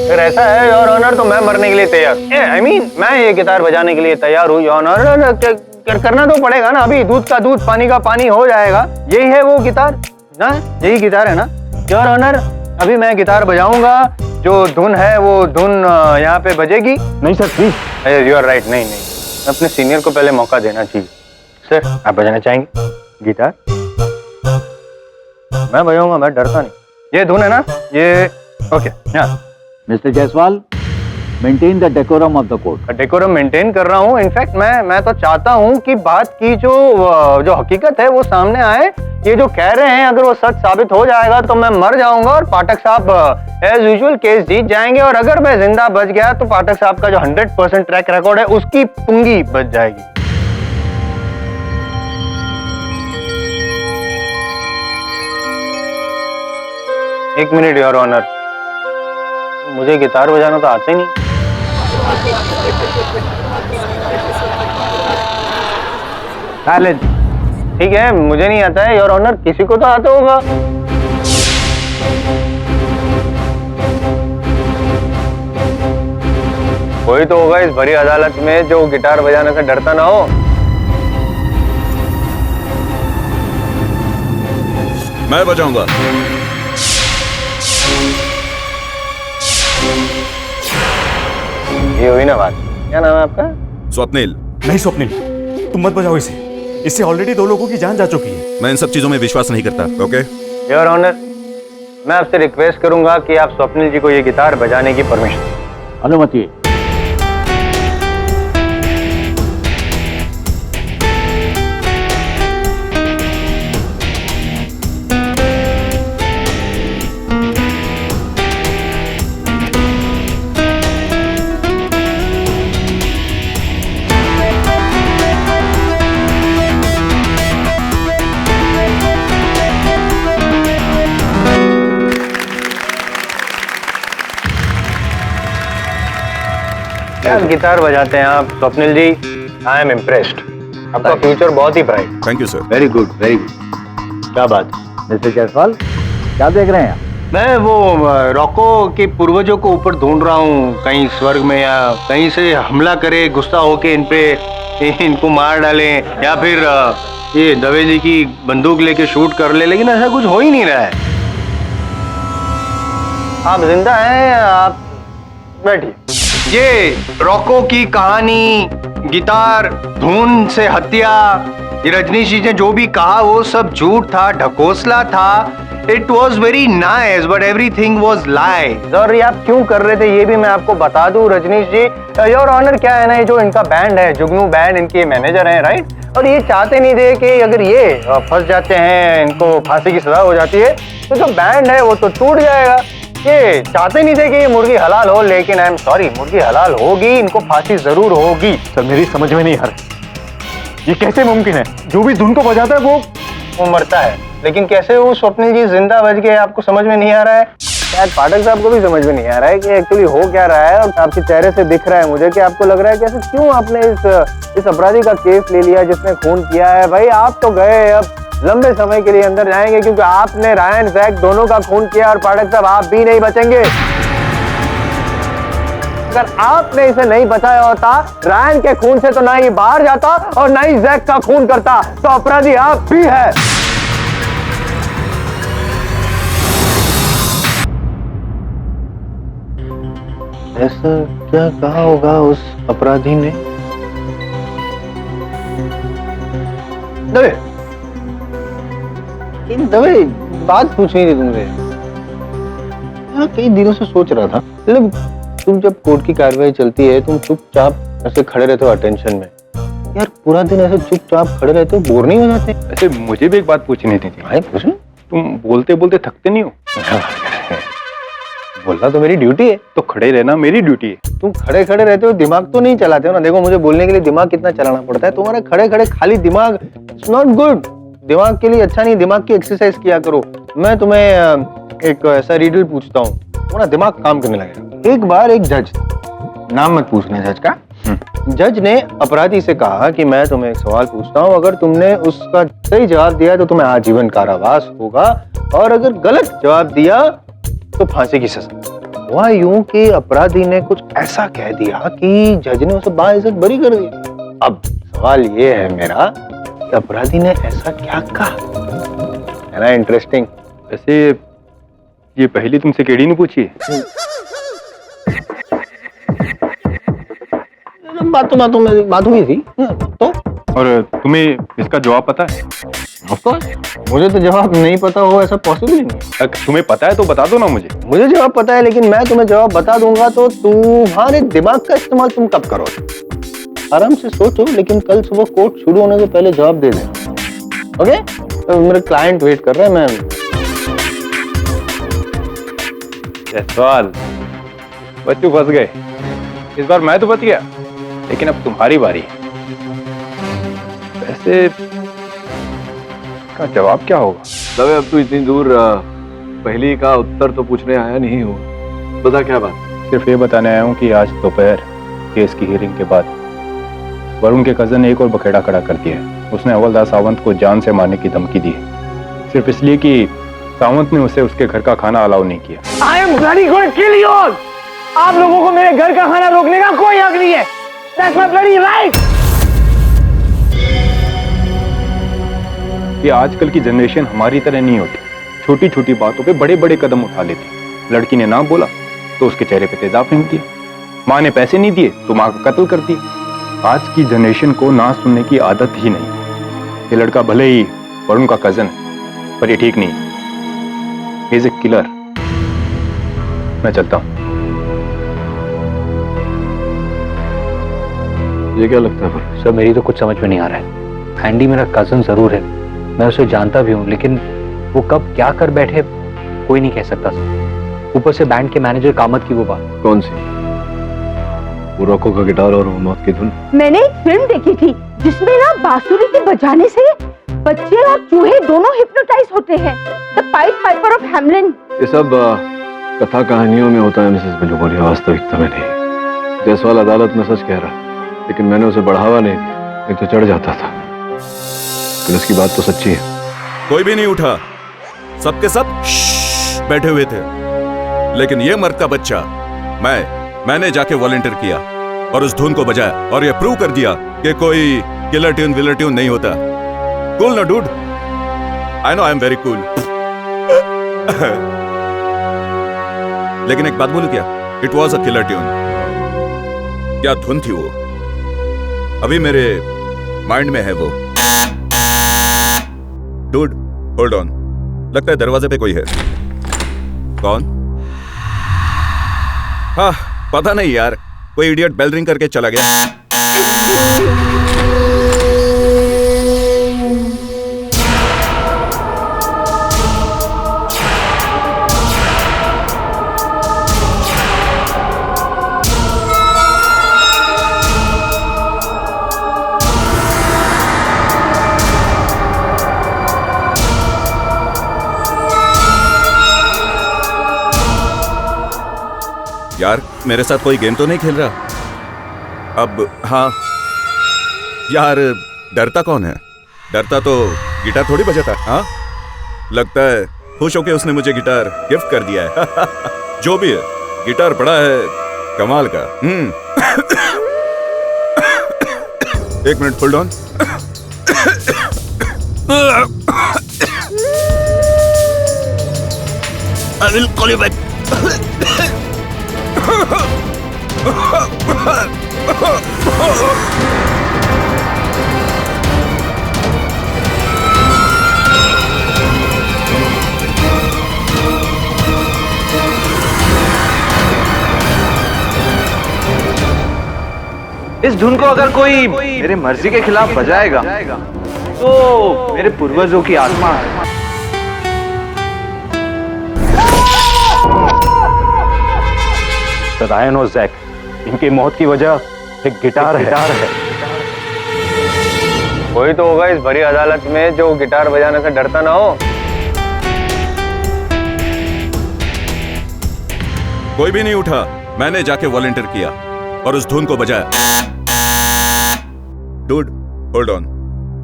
अगर ऐसा है योर ऑनर तो मैं मरने के लिए तैयार। आई मीन मैं ये गिटार बजाने के लिए तैयार हूँ योर ऑनर। करना तो पड़ेगा ना, अभी दूध का दूध पानी का पानी हो जाएगा। यही है वो गिटार ना, यही गिटार है ना योर ऑनर। अभी मैं गिटार बजाऊंगा, जो धुन है वो धुन यहाँ पे बजेगी। नहीं sir please. You are right. नहीं, अपने सीनियर को पहले मौका देना चाहिए। सर आप बजाना चाहेंगे गिटार? मैं बजाऊंगा, मैं डरता नहीं। ये धुन है ना, ये okay. Mister Jaiswal, maintain the decorum of the court. Decorum maintain कर रहा हूँ। इनफैक्ट मैं तो चाहता हूँ कि बात की जो हकीकत है वो सामने आए। ये जो कह रहे हैं अगर वो सच साबित हो जाएगा तो मैं मर जाऊंगा और पाठक साहब एज यूजुअल केस जीत जाएंगे। और अगर मैं जिंदा बच गया तो पाठक साहब का जो 100% ट्रैक रिकॉर्ड है उसकी पुंगी बच जाएगी। एक मिनट योर ऑनर, मुझे गिटार बजाना तो आता ही नहीं। साइलेंस। ठीक है, मुझे नहीं आता है योर ऑनर, किसी को तो आता होगा। कोई तो होगा इस भरी अदालत में जो गिटार बजाने से डरता ना हो। मैं बजाऊंगा। ये हुई ना बात। क्या नाम है आपका? स्वप्निल। नहीं स्वप्निल, तुम मत बजाओ इसे। इससे ऑलरेडी 2 लोगों की जान जा चुकी है। मैं इन सब चीजों में विश्वास नहीं करता। ओके योर ऑनर, मैं आपसे रिक्वेस्ट करूंगा कि आप स्वप्निल जी को ये गिटार बजाने की परमिशन। अनुमति। क्या गिटार बजाते हैं आप Swapnil ji? I am impressed. आपका फ्यूचर बहुत ही bright. Thank you sir. Very good very good. क्या बात। मिस्टर जायसवाल क्या देख रहे हैं आप? मैं वो रॉको के पूर्वजों को ऊपर ढूंढ रहा हूँ, कहीं स्वर्ग में या कहीं से हमला करे, गुस्सा होके इन पे इनको मार डालें, या फिर ये दवे जी की बंदूक लेके शूट कर ले, लेकिन ऐसा कुछ हो ही नहीं रहा है। आप जिंदा हैं? आप बैठिए। ये रॉको की कहानी, गिटार, धुन से हत्या, ये रजनीश जी ने जो भी कहा वो सब झूठ था, ढकोसला था। It was very nice, but everything was lie. और ये आप क्यों कर रहे थे ये भी मैं आपको बता दूं रजनीश जी। योर ऑनर क्या है ना, ये जो इनका बैंड है जुगनू बैंड, इनके मैनेजर हैं राइट, और ये चाहते नहीं थे कि अगर ये फंस जाते हैं, इनको फांसी की सजा हो जाती है, तो जो बैंड है वो तो टूट जाएगा। ये चाहते नहीं थे कि ये मुर्गी हलाल हो, लेकिन आई एम सॉरी, मुर्गी हलाल होगी, इनको फांसी जरूर होगी। सर मेरी समझ में नहीं आ रहा, ये कैसे मुमकिन है? जो भी धुन को बजाता है वो मरता है, लेकिन कैसे वो स्वप्निल जी जिंदा बच गए आपको समझ में नहीं आ रहा है? शायद पाठक साहब को भी समझ में नहीं आ रहा है कि एक्चुअली हो क्या रहा है, और आपके चेहरे से दिख रहा है मुझे कि आपको लग रहा है कि ऐसे क्यों आपने इस अपराधी का केस ले लिया जिसने खून किया है। भाई आप तो गए, अब लंबे समय के लिए अंदर जाएंगे, क्योंकि आपने रायन जैक दोनों का खून किया, और पाठक साहब आप भी नहीं बचेंगे। अगर आपने इसे नहीं बचाया होता, रायन के खून से तो ना ही बाहर जाता और ना ही जैक का खून करता, तो अपराधी आप भी है। ऐसा क्या कहा होगा उस अपराधी ने? दवे, दवे बात पूछनी थी तुमसे। मैं कई दिनों से सोच रहा था, मतलब तुम जब कोर्ट की कार्रवाई चलती है तुम चुपचाप ऐसे खड़े रहते हो अटेंशन में, यार पूरा दिन ऐसे चुपचाप खड़े रहते हो, बोर नहीं हो जाते? ऐसे मुझे भी एक बात पूछनी थी। भाई पूछो। तुम बोलते बोलते थकते नहीं हो? बोलना तो मेरी ड्यूटी है। तो खड़े रहना मेरी ड्यूटी है। तुम खड़े खड़े रहते हो, दिमाग तो नहीं चलाते हो ना। देखो मुझे बोलने के लिए दिमाग कितना चलाना पड़ता है, तुम्हारा खड़े खड़े खाली दिमाग, इट्स नॉट गुड, दिमाग के लिए अच्छा नहीं। दिमाग की एक्सरसाइज किया करो। मैं तुम्हें एक ऐसा रीडल पूछता हूँ, तुम्हारा दिमाग काम करने लगेगा। एक बार एक जज, नाम मत पूछना जज का, जज ने अपराधी से कहा कि मैं तुम्हें एक सवाल पूछता हूँ, अगर तुमने उसका सही जवाब दिया तो तुम्हें आजीवन कारावास होगा, और अगर गलत जवाब दिया तो फांसी की सजा। हुआ यूं कि अपराधी ने कुछ ऐसा कह दिया कि जज ने उसे बाइज्जत बरी कर दिया। अब सवाल ये है मेरा, अपराधी ने ऐसा क्या कहा? है ना इंटरेस्टिंग? ऐसे ये पहली तुमसे केड़ी ने पूछी है? बात हुई थी तो। और तुम्हें इसका जवाब पता है? ऑफ कोर्स, मुझे तो जवाब नहीं पता हो ऐसा पॉसिबल ही नहीं। तुम्हें पता है तो बता दो ना मुझे। मुझे जवाब पता है, लेकिन मैं तुम्हें जवाब बता दूंगा तो तुम्हारे दिमाग का इस्तेमाल तुम कब करोगे? आराम से सोचो, लेकिन कल सुबह कोर्ट शुरू होने से पहले जवाब दे देना। ओके? तो मेरे क्लाइंट वेट कर रहे हैं। मैं सवाल बच्चों फंस गए। इस बार मैं तो बच गया, लेकिन अब तुम्हारी बारी है। वैसे का जवाब क्या होगा? दवे अब तू इतनी दूर पहली का उत्तर तो पूछने आया नहीं हो, बता क्या बात? सिर्फ ये बताने आया हूँ कि आज दोपहर केस की हियरिंग के बाद वरुण के कजन ने एक और बखेड़ा खड़ा कर दिया है। उसने हवलदार सावंत को जान से मारने की धमकी दी है, सिर्फ इसलिए कि सावंत ने उसे उसके घर का खाना अलाउ नहीं किया। I am bloody going to kill you all. आप लोगों को मेरे घर का खाना रोकने का कोई हक नहीं है। That's my bloody right. ये आजकल की जनरेशन हमारी तरह नहीं होती, छोटी छोटी बातों पे बड़े बड़े कदम उठा लेती। लड़की ने ना बोला तो उसके चेहरे पे तेजाब फेंक दिया, माँ ने पैसे नहीं दिए तो माँ का कत्ल कर दिया। आज की जनरेशन को ना सुनने की आदत ही नहीं। ये लड़का भले ही वरुण का कजन है, पर ये ठीक नहीं। He is a killer. मैं चलता हूं। ये क्या लगता है? सर मेरी तो कुछ समझ में नहीं आ रहा है। एंडी मेरा कजन जरूर है, मैं उसे जानता भी हूँ, लेकिन वो कब क्या कर बैठे कोई नहीं कह सकता सर। ऊपर से बैंड के मैनेजर कामत की वो बात। कौन सी? वो रॉको का गिटार और मौत की धुन? मैंने एक फिल्म देखी थी जिसमें ना बांसुरी के बजाने से बच्चे और चूहे दोनों हिप्नोटाइज होते हैं। The pied Piper of Hamelin. ये सब कथा कहानियों में होता है मिसेस बिलुबोलिया, वास्तविकता में नहीं। जायसवाल अदालत में सच कह रहा, लेकिन मैंने उसे बढ़ावा नहीं दिया, नहीं तो चढ़ जाता था। लेकिन उसकी बात तो सच्ची है। कोई भी नहीं उठा, सबके सब बैठे हुए थे। लेकिन ये मर्द का बच्चा, मैंने जाके वॉलंटियर किया और उस धुन को बजाया और ये प्रूव कर दिया कि कोई किलर ट्यून विलर ट्यून नहीं होता। कूल ना dude? I know I am very cool. लेकिन एक बात बोलूं क्या? It was a killer tune. क्या धुन थी वो, अभी मेरे माइंड में है वो। डूड होल्ड ऑन, लगता है दरवाजे पे कोई है। कौन? हाँ पता नहीं यार, कोई इडियट बेल रिंग करके चला गया। यार मेरे साथ कोई गेम तो नहीं खेल रहा? अब हाँ यार, डरता कौन है? डरता तो गिटार थोड़ी बजाता। हाँ लगता है खुश होके उसने मुझे गिटार गिफ्ट कर दिया है। जो भी है, गिटार पड़ा है कमाल का। एक minute hold on. I will call you back. इस धुन को अगर कोई मेरे मर्जी के खिलाफ बजाएगा तो मेरे पूर्वजों की आत्मा रायन और जैक, इनकी मौत की वजह एक गिटार है। कोई तो होगा इस भरी अदालत में जो गिटार बजाने से डरता ना हो। कोई भी नहीं उठा, मैंने जाके वॉलंटियर किया और उस धुन को बजाया। डूड होल्ड ऑन,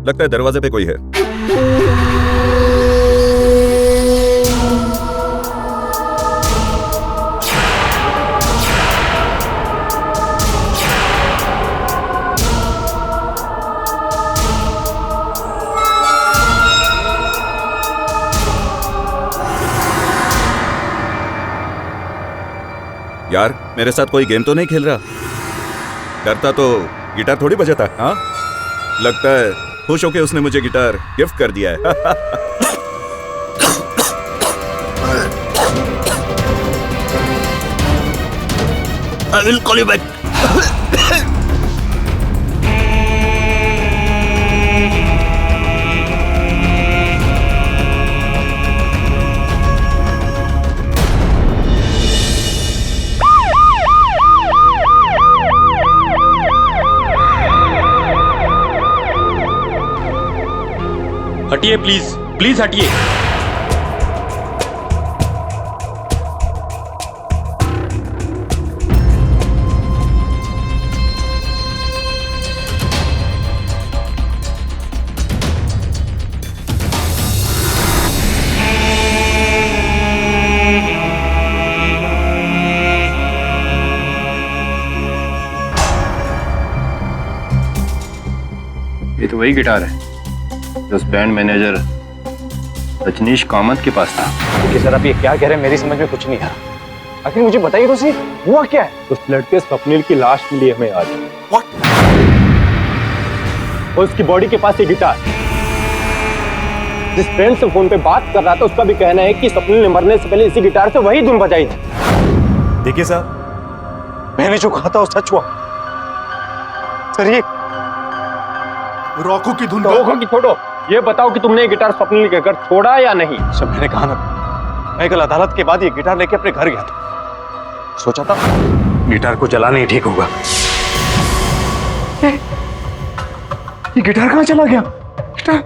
लगता है दरवाजे पे कोई है। यार मेरे साथ कोई गेम तो नहीं खेल रहा? डरता तो गिटार थोड़ी बजाता। हाँ लगता है खुश होके उसने मुझे गिटार गिफ्ट कर दिया है। I will call you back. हटिए प्लीज, प्लीज हटिए। ये तो वही गिटार है जो उस बैंड मैनेजर रजनीश कामत के पास था। देखिए सर, आप ये क्या कह रहे हैं, मेरी समझ में कुछ नहीं आ रहा। आखिर मुझे बताइए तो सही, हुआ क्या है? उस लड़के स्वप्निल की लाश मिली हमें आज। और उसकी बॉडी के पास ये गिटार। जिस फ्रेंड से फोन पे बात कर रहा था उसका भी कहना है कि स्वप्निल ने मरने से पहले इसी गिटार से वही धुन बजाई थी। देखिए सर, मैंने जो कहा था वो सच हुआ। सर ये रॉको की धुन। रॉको की छोड़ो, ये बताओ कि तुमने ये गिटार स्वप्निल के घर छोड़ा या नहीं? सब मैंने कहा ना, मैं कल अदालत के बाद ये गिटार लेके अपने घर गया था। सोचा था गिटार को जलाना ही ठीक होगा। ये गिटार कहाँ चला गया? गिटार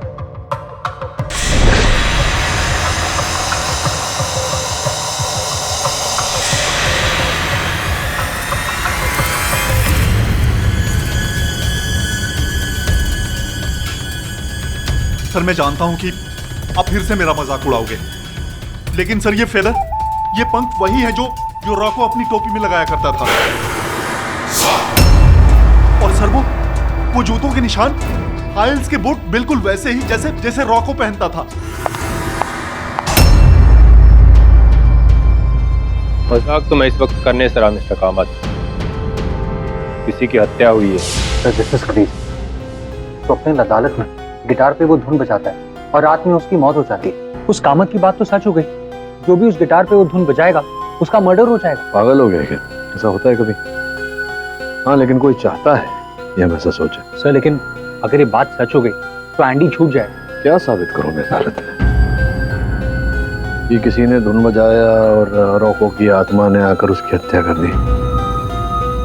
सर मैं जानता हूं कि आप फिर से मेरा मजाक उड़ाओगे, लेकिन सर ये फेदर, ये पंख वही है जो रॉको अपनी टोपी में लगाया करता था। और सर वो जूतों के निशान, हाइल्स के बूट बिल्कुल वैसे ही जैसे रॉको पहनता था। मजाक तो मैं इस वक्त करने से रहा मिस्टर कामत। किसी की हत्या हुई है। Sir this is crazy. तो अपने अदालत में गिटार पे वो धुन बजाता है और रात में उसकी मौत हो जाती है। उस कामत की बात तो सच हो गई। जो भी उस गिटार पे वो धुन बजाएगा उसका मर्डर हो जाएगा। पागल हो गया क्या? ऐसा होता है कभी? हाँ, लेकिन कोई चाहता है ये हम ऐसा सोचे। सर लेकिन अगर ये बात सच हो गई तो एंडी छूट जाएगा। क्या साबित करोगे अदालत में कि किसी ने धुन बजाया और रॉको की आत्मा ने आकर उसकी हत्या कर दी?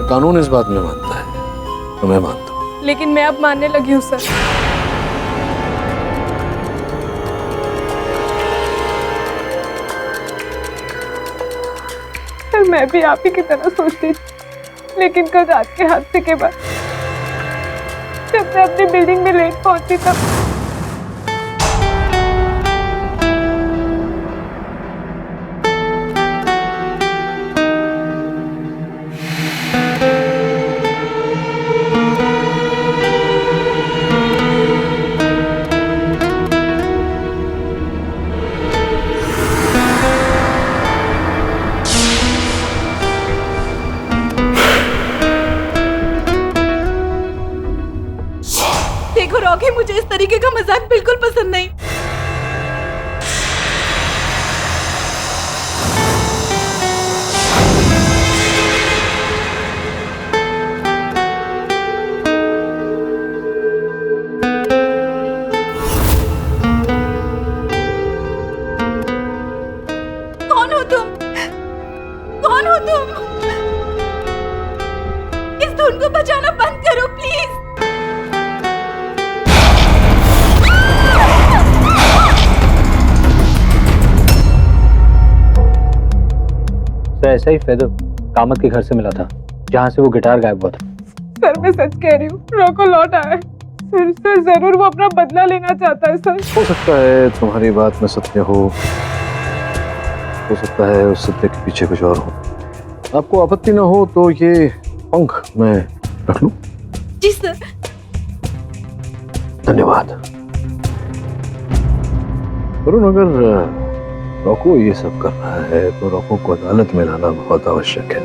कानून इस बात में मानता है, तो मैं मानता हूँ। लेकिन मैं अब मानने लगी हूँ सर। सर मैं भी आप ही की तरह सोचती थी, लेकिन कल रात के हादसे के बाद जब मैं अपनी बिल्डिंग में लेट पहुंची तब देखो रॉकी, मुझे इस तरीके का मजाक बिल्कुल पसंद नहीं। कौन हो तुम? कौन हो तुम? इस धुन को बजाना बंद करो प्लीज। ऐसा ही फेदर कामत के घर से मिला था जहाँ से वो गिटार गायब हुआ था। सर मैं सच कह रही हूँ, रॉको लौट आया है। सर जरूर वो अपना बदला लेना चाहता है सर। हो सकता है तुम्हारी बात में सत्य हो सकता है उस सत्य के पीछे कुछ और हो। आपको आपत्ति ना हो तो ये पंख मैं रख लूं? जी सर। धन्यवाद। वरुण, अगर रॉको ये सब कर रहा है तो रॉको को अदालत में लाना बहुत आवश्यक है,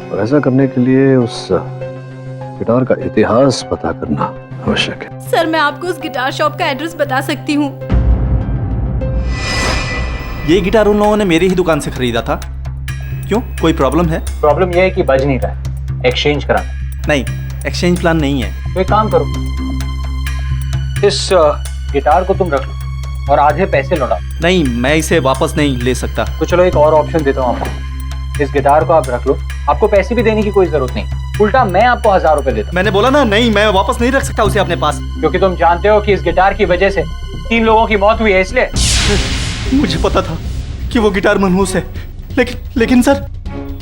और ऐसा करने के लिए उस गिटार का इतिहास पता करना आवश्यक है। सर मैं आपको उस गिटार शॉप का एड्रेस बता सकती हूँ। ये गिटार उन लोगों ने मेरी ही दुकान से खरीदा था। क्यों, कोई प्रॉब्लम है? प्रॉब्लम यह है कि बज नहीं रहा है, एक्सचेंज कराना। नहीं, एक्सचेंज प्लान नहीं है। तो एक काम करो, इस गिटार को तुम रख लो और आधे पैसे लौटाओ। नहीं, मैं इसे वापस नहीं ले सकता। तो चलो एक और ऑप्शन देता हूँ आपको। इस गिटार को आप रख लो, आपको पैसे भी देने की कोई जरूरत नहीं। उल्टा मैं आपको 1000 रुपए देता हूँ। मैंने बोला ना, नहीं, मैं वापस नहीं रख सकता उसे अपने पास। क्योंकि तुम जानते हो कि इस गिटार की वजह से 3 लोगों की मौत हुई है, इसलिए। मुझे पता था कि वो गिटार मनहूस है, लेकिन सर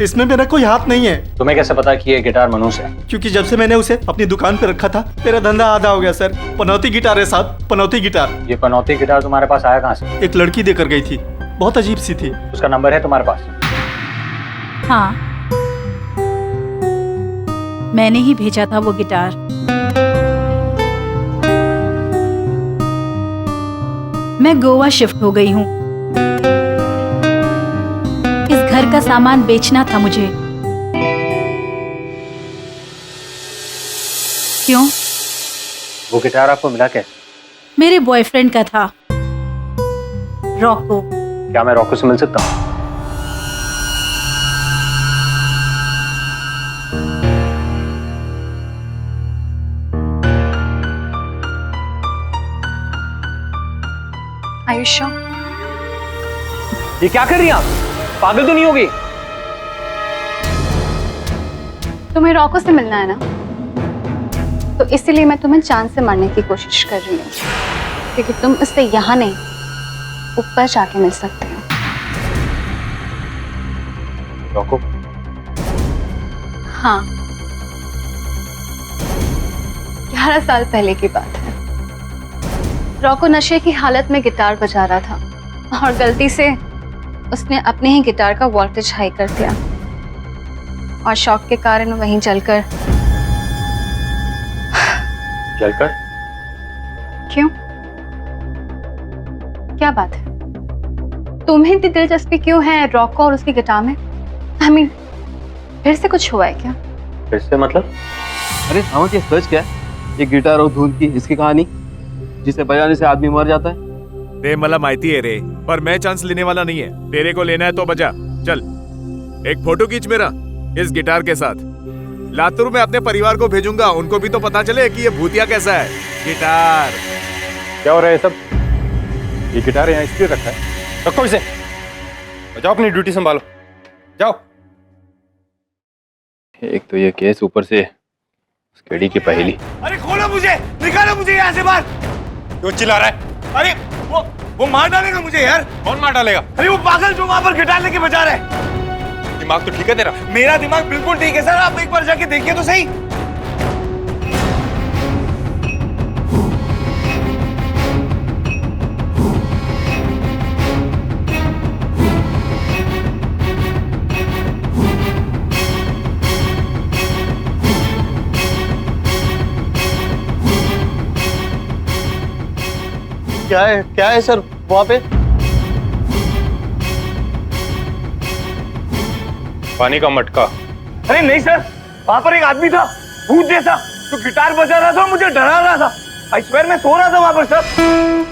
इसमें मेरा कोई हाथ नहीं है। तुम्हें कैसे पता कि ये गिटार मनहूस है? क्योंकि जब से मैंने उसे अपनी दुकान पे रखा था मेरा धंधा आधा हो गया सर। पनौती गिटार है साहब, पनौती गिटार। ये पनौती गिटार तुम्हारे पास आया कहाँ से? एक लड़की देकर गई थी, बहुत अजीब सी थी। उसका नंबर है तुम्हारे पास? हाँ, मैंने ही भेजा था वो गिटार। मैं गोवा शिफ्ट हो गई हूँ। इस घर का सामान बेचना था मुझे। क्यों? वो गिटार आपको मिला कैसे? मेरे बॉयफ्रेंड का था, रॉको। क्या मैं रॉको से मिल सकता हूँ? आयुष्या, ये क्या कर रही हैं आप? पागल तो नहीं होगी? तुम्हें रॉको से मिलना है ना, तो इसीलिए मैं तुम्हें चांद से मारने की कोशिश कर रही हूँ, क्योंकि तुम उससे यहाँ नहीं ऊपर जाके मिल सकते हो। रॉको? हाँ, 11 साल पहले की बात है। रॉको नशे की हालत में गिटार बजा रहा था और गलती से उसने अपने ही गिटार का वोल्टेज हाई कर दिया और शॉक के कारण वहीं जलकर क्यों? क्या बात है? तुम्हें इतनी दिलचस्पी क्यों है रॉको और उसकी गिटार में? I mean, फिर से कुछ हुआ है क्या? फिर से मतलब? अरे सावंत, ये सच क्या है? ये गिटार और धुन की इसकी कहानी जिसे बजाने से आदमी मर जाता है। ते मला माहिती है रे, पर मैं चांस लेने वाला नहीं है। तेरे को लेना है तो बजा। चल एक फोटो खींच मेरा इस गिटार के साथ। लातूर में अपने परिवार को भेजूंगा, उनको भी तो पता चले कि ये भूतिया कैसा है। गिटार क्या हो रहा है सब? ये गिटार यहाँ इसलिए रखा है, रखो इसे। जाओ अपनी ड्यूटी संभालो, जाओ। एक तो ये केस, ऊपर से स्केडी की पहेली। अरे खोलो मुझे, निकालो मुझे यहाँ से बाहर। क्यों चिल्ला रहा है? अरे वो मार डालेगा मुझे यार। कौन मार डालेगा? अरे वो पागल जो वहां पर गिटार लेके बजा रहा है। दिमाग तो ठीक है तेरा? मेरा दिमाग बिल्कुल ठीक है सर, आप एक बार जाके देखिए तो सही। क्या है सर वहां पे? पानी का मटका। अरे नहीं सर, वहां पर एक आदमी था भूत जैसा जो गिटार बजा रहा था, मुझे डरा रहा था। आई स्वेयर मैं सो रहा था वहां पर सर।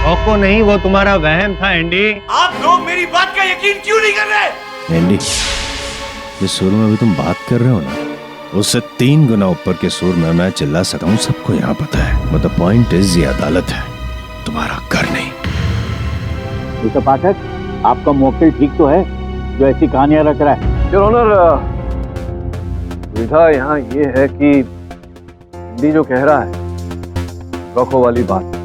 रॉको नहीं, वो तुम्हारा वहम था एंडी। आप लोग मेरी बात का यकीन क्यों नहीं कर रहे? एंडी, जिस सुर में अभी तुम बात कर रहे हो ना, उससे 3 गुना ऊपर के सुर में मैं चिल्ला सकता हूँ, सबको यहाँ पता है। बट द पॉइंट इज, ये अदालत है, तुम्हारा घर नहीं। मिस्टर पाठक, आपका मुवक्किल ठीक तो है जो ऐसी कहानियां रच रहा है? योर ऑनर, सुविधा यहाँ ये है कि डी जो कह रहा है रॉको वाली बात,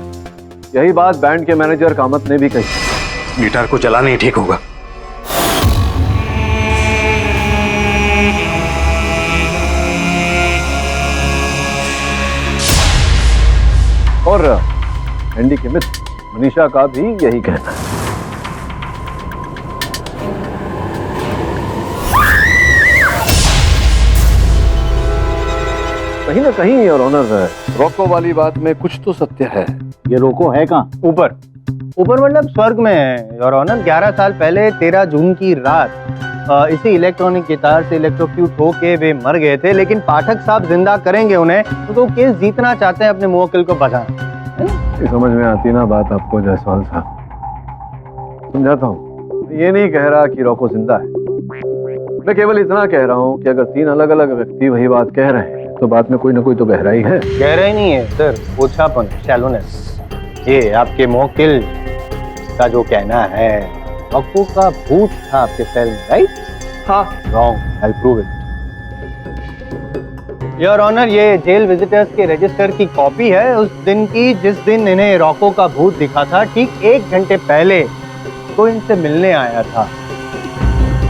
यही बात बैंड के मैनेजर कामत ने भी कही। गिटार को चलाना ही ठीक होगा। और एंडी के मित्र मनीषा का भी यही कहना है। कहीं ना कहीं योर ऑनर, रॉको वाली बात में कुछ तो सत्य है। ये रोको है कहाँ? ऊपर मतलब स्वर्ग में है योर ऑनर। 11 साल पहले 13 जून की रात इसी इलेक्ट्रॉनिक गिटार से इलेक्ट्रोक्यूट होके वे मर गए थे, लेकिन पाठक साहब जिंदा करेंगे उन्हें, तो वो केस जीतना चाहते हैं अपने मुवक्किल को बचाना। ये समझ में आती ना बात आपको जायसवाल साहब, समझाता हूँ। ये नहीं कह रहा कि रॉको जिंदा है, मैं केवल इतना कह रहा हूँ कि अगर 3 अलग अलग व्यक्ति वही बात कह रहे हैं तो बात में कोई ना कोई तो गहराई है। गहराई नहीं है सर, ओछापन, शैलोनेस। ये आपके मुवक्किल का जो कहना है, रॉको का भूत था आपके सेल में, राइट? हाँ। Wrong, I prove it. Your honour, ये जेल विजिटर्स के रजिस्टर की कॉपी है उस दिन की जिस दिन इन्हें रॉको का भूत दिखा था। ठीक 1 घंटे पहले तो इनसे मिलने आया था